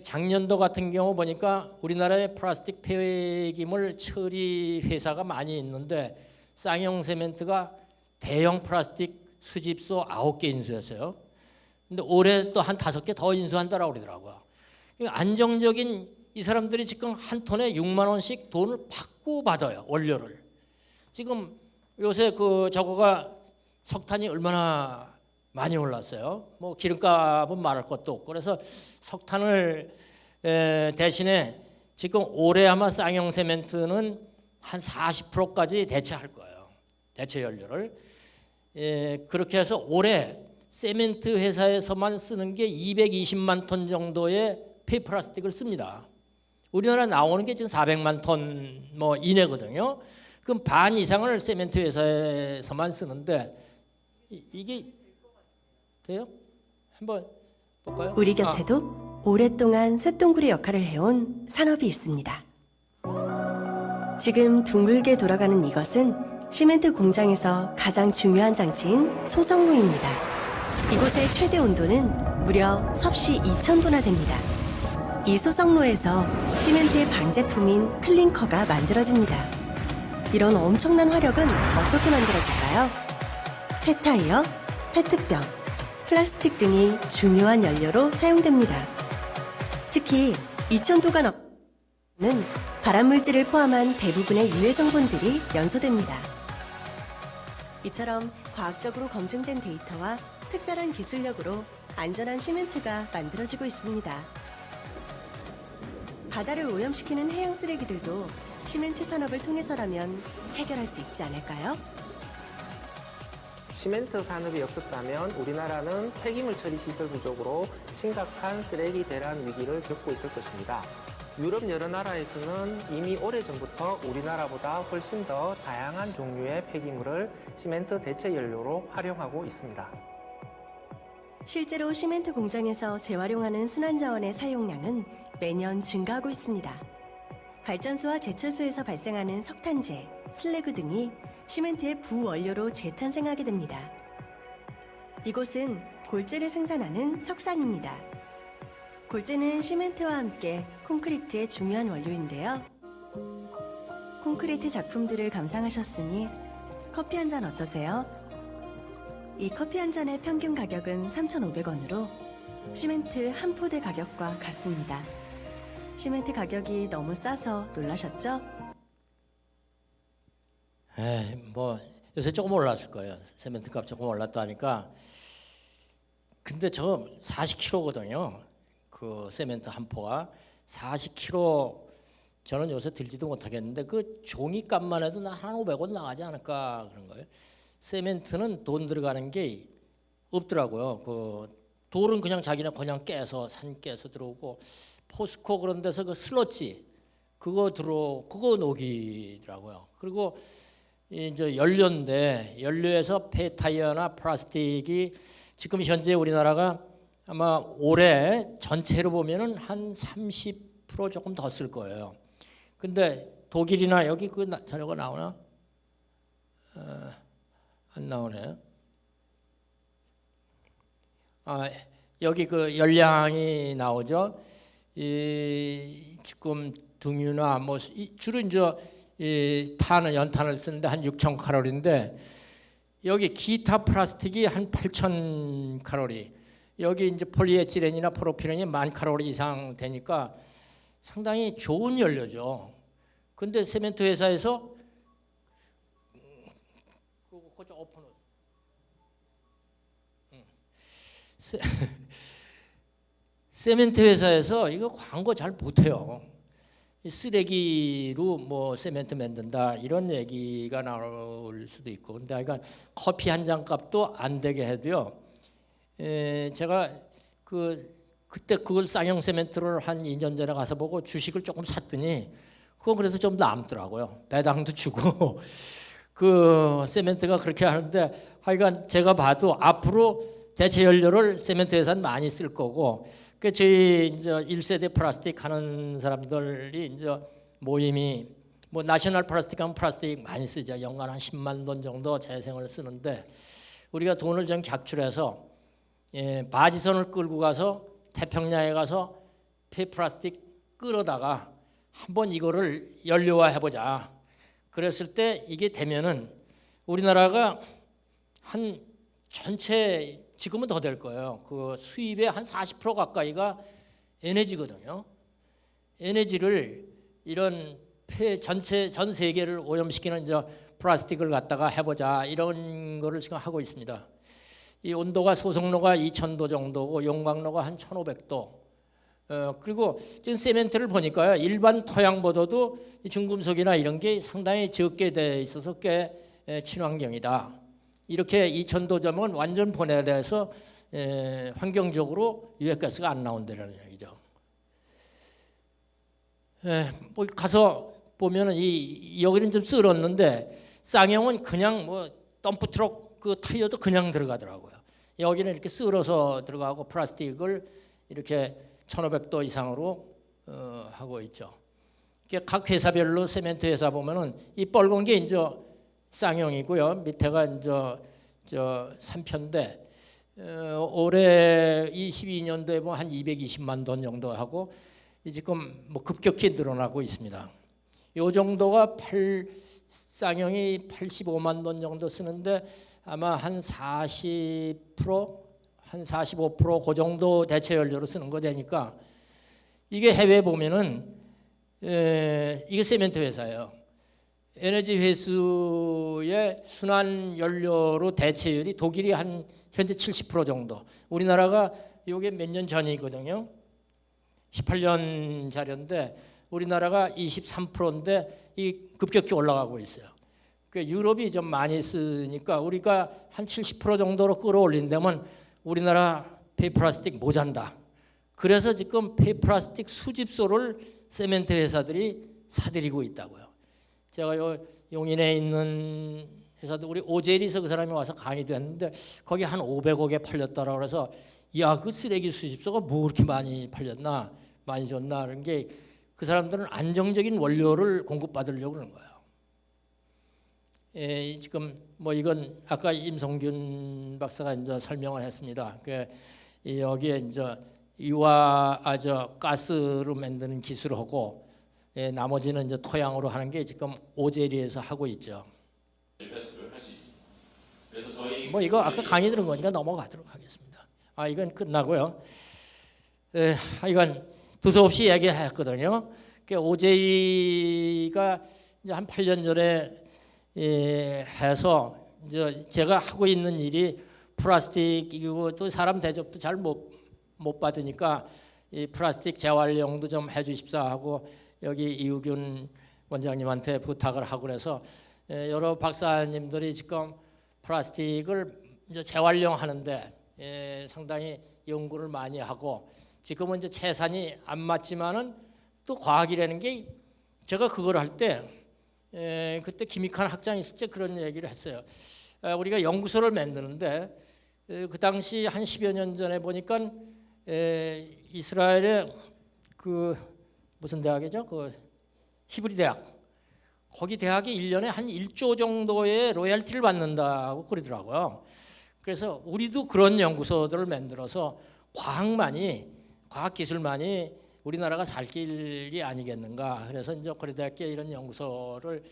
작년도 같은 경우 보니까 우리나라에 플라스틱 폐기물 처리 회사가 많이 있는데 쌍용 세멘트가 대형 플라스틱 수집소 9개 인수했어요. 근데 올해 또 한 5개 더 인수한다라고 그러더라고요. 안정적인 이 사람들이 지금 한 톤에 6만 원씩 돈을 받고 받아요. 원료를. 지금 요새 그 저거가 석탄이 얼마나 많이 올랐어요. 뭐 기름값은 말할 것도 없고 그래서 석탄을 대신에 지금 올해 아마 쌍용 세멘트는 한 40%까지 대체할 거예요. 대체 연료를. 그렇게 해서 올해 세멘트 회사에서만 쓰는 게 220만 톤 정도의 폐플라스틱을 씁니다. 우리나라 나오는 게 지금 400만 톤 뭐 이내거든요. 그럼 반 이상을 세멘트 회사에서만 쓰는데 이게 돼요? 한번 볼까요? 우리 곁에도 오랫동안 쇳덩구리 역할을 해온 산업이 있습니다. 지금 둥글게 돌아가는 이것은 시멘트 공장에서 가장 중요한 장치인 소성로입니다. 이곳의 최대 온도는 무려 섭씨 2000도나 됩니다. 이 소성로에서 시멘트의 반제품인 클링커가 만들어집니다. 이런 엄청난 화력은 어떻게 만들어질까요? 폐타이어, 페트병, 플라스틱 등이 중요한 연료로 사용됩니다. 특히 2000도가 넘는 발암물질을 포함한 대부분의 유해 성분들이 연소됩니다. 이처럼 과학적으로 검증된 데이터와 특별한 기술력으로 안전한 시멘트가 만들어지고 있습니다. 바다를 오염시키는 해양 쓰레기들도 시멘트 산업을 통해서라면 해결할 수 있지 않을까요? 시멘트 산업이 없었다면 우리나라는 폐기물 처리 시설 부족으로 심각한 쓰레기 대란 위기를 겪고 있을 것입니다. 유럽 여러 나라에서는 이미 오래전부터 우리나라보다 훨씬 더 다양한 종류의 폐기물을 시멘트 대체 연료로 활용하고 있습니다. 실제로 시멘트 공장에서 재활용하는 순환자원의 사용량은 매년 증가하고 있습니다. 발전소와 제철소에서 발생하는 석탄재, 슬래그 등이 시멘트의 부원료로 재탄생하게 됩니다. 이곳은 골재를 생산하는 석산입니다. 골재는 시멘트와 함께 콘크리트의 중요한 원료인데요. 콘크리트 작품들을 감상하셨으니 커피 한 잔 어떠세요? 이 커피 한 잔의 평균 가격은 3,500원으로 시멘트 한 포대 가격과 같습니다. 시멘트 가격이 너무 싸서 놀라셨죠? 뭐 요새 조금 올랐을 거예요. 시멘트 값 조금 올랐다니까. 근데 저 40kg거든요. 그 시멘트 한 포가 40kg. 저는 요새 들지도 못하겠는데 그 종이값만 해도 한 500원 나가지 않을까 그런 거예요. 시멘트는 돈 들어가는 게 없더라고요. 그 돌은 그냥 자기네 그냥 깨서 산 깨서 들어오고 포스코 그런 데서 그 슬러지 그거 녹이더라고요. 그리고 이제 연료인데 연료에서 폐타이어나 플라스틱이 지금 현재 우리나라가 아마 올해 전체로 보면은 한 30% 조금 더 쓸 거예요. 근데 독일이나 여기 그 자료가 나오나? 안 나오네. 여기 그 열량이 나오죠. 지금 등유나 뭐 주로 이제 탄은 연탄을 쓰는데 한 6,000 칼로리인데 여기 기타 플라스틱이 한 8,000 칼로리. 여기 이제 폴리에틸렌이나 프로필렌이 10,000 칼로리 이상 되니까 상당히 좋은 연료죠. 근데 시멘트 회사에서 그거 좀 오픈. 시멘트 회사에서 이거 광고 잘 못해요. 쓰레기로 뭐 시멘트 만든다 이런 얘기가 나올 수도 있고, 근데 하여간 커피 한 잔 값도 안 되게 해도요. 제가 그때 그걸 쌍용 시멘트를 한 2년 전에 가서 보고 주식을 조금 샀더니 그건 그래도 좀 남더라고요. 배당도 주고 그 시멘트가 그렇게 하는데 하여간 제가 봐도 앞으로 대체 연료를 시멘트 회사는 많이 쓸 거고, 그 저희 이제 1세대 플라스틱 하는 사람들이 이제 모임이 뭐 나셔널 플라스틱 하면 플라스틱 많이 쓰죠. 연간 한 10만 돈 정도 재생을 쓰는데 우리가 돈을 좀 각출해서 바지선을 끌고 가서 태평양에 가서 폐플라스틱 끌어다가 한번 이거를 연료화 해보자. 그랬을 때 이게 되면은 우리나라가 한 전체 지금은 더 될 거예요. 그 수입의 한 40% 가까이가 에너지거든요. 에너지를 이런 전 세계를 오염시키는 저 플라스틱을 갖다가 해보자 이런 거를 지금 하고 있습니다. 이 온도가 소성로가 2000도 정도고 용광로가 한 1500도. 그리고 지금 시멘트를 보니까요, 일반 토양보다도 중금속이나 이런 게 상당히 적게 돼 있어서 꽤 친환경이다. 이렇게 2000도 되면 완전 분해돼서 환경적으로 유해가스가 안 나온다는 얘기죠. 뭐 가서 보면은 여기는 좀 쓸었는데 쌍용은 그냥 뭐 덤프트럭 그 타이어도 그냥 들어가더라고요. 여기는 이렇게 쓸어서 들어가고 플라스틱을 이렇게 1500도 이상으로 하고 있죠. 각 회사별로 시멘트 회사 보면은 이 빨간 게 이제 쌍용이고요. 밑에가 이제 저 3편인데 올해 22년도에 보면 한 220만 돈 정도 하고 지금 뭐 급격히 늘어나고 있습니다. 이 정도가 쌍용이 85만 톤 정도 쓰는데 아마 한 40%, 한 45% 그 정도 대체 연료로 쓰는 거 되니까 이게 해외 보면은 이게 세멘트 회사예요. 에너지 회수의 순환 연료로 대체율이 독일이 한 현재 70% 정도. 우리나라가 이게 몇 년 전이거든요. 18년 자료인데 우리나라가 23%인데 이 급격히 올라가고 있어요. 그러니까 유럽이 좀 많이 쓰니까 우리가 한 70% 정도로 끌어올린다면 우리나라 폐플라스틱 모자란다. 그래서 지금 폐플라스틱 수집소를 세멘트 회사들이 사들이고 있다고요. 제가 용인에 있는 회사도 우리 오제리에서 그 사람이 와서 강의도 했는데 거기 한 500억에 팔렸다라고 그래서 야, 그 쓰레기 수집소가 뭐 그렇게 많이 팔렸나, 많이 줬나 그런 게 그 사람들은 안정적인 원료를 공급받으려고 그러는 거예요. 지금 뭐 이건 아까 임성균 박사가 이제 설명을 했습니다. 여기에 이제 이화아저 가스로 만드는 기술을 하고 나머지는 이제 토양으로 하는 게 지금 오제리에서 하고 있죠. 그래서 저희 뭐 이거 아까 강의 들은 거니까 넘어가도록 하겠습니다. 이건 끝나고요. 이건 두서없이 얘기했거든요. 오제이가 이제 한 8년 전에 해서 이제 제가 하고 있는 일이 플라스틱이고 또 사람 대접도 잘 못 받으니까 이 플라스틱 재활용도 좀 해주십사 하고 여기 이우균 원장님한테 부탁을 하고 그래서 여러 박사님들이 지금 플라스틱을 이제 재활용하는데 상당히 연구를 많이 하고 지금은 이제 채산이 안 맞지만은 또 과학이라는 게 제가 그걸 할 때 그때 김익환 학장이 있을 때 그런 얘기를 했어요. 우리가 연구소를 만드는데 그 당시 한 10여 년 전에 보니까 이스라엘의 그 무슨 대학이죠? 그 히브리 대학. 거기 대학이 1년에 한 1조 정도의 로열티를 받는다고 그러더라고요. 그래서 우리도 그런 연구소들을 만들어서 과학기술만이 우리나라가 살 길이 아니겠는가. 그래서 이제 고려대학교 이런 연구소를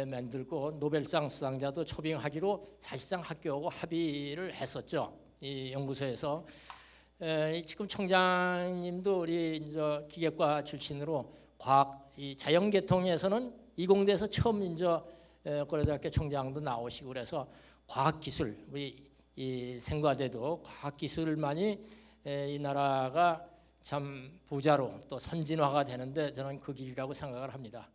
만들고 노벨상 수상자도 초빙하기로 사실상 학교하고 합의를 했었죠. 이 연구소에서. 지금 총장님도 우리 이제 기계과 출신으로 이 자연계통에서는 이공대에서 처음 이제 고려대학교 총장도 나오시고 그래서 과학기술 우리 이 생과대도 과학기술만이 이 나라가 참 부자로 또 선진화가 되는데 저는 그 길이라고 생각을 합니다.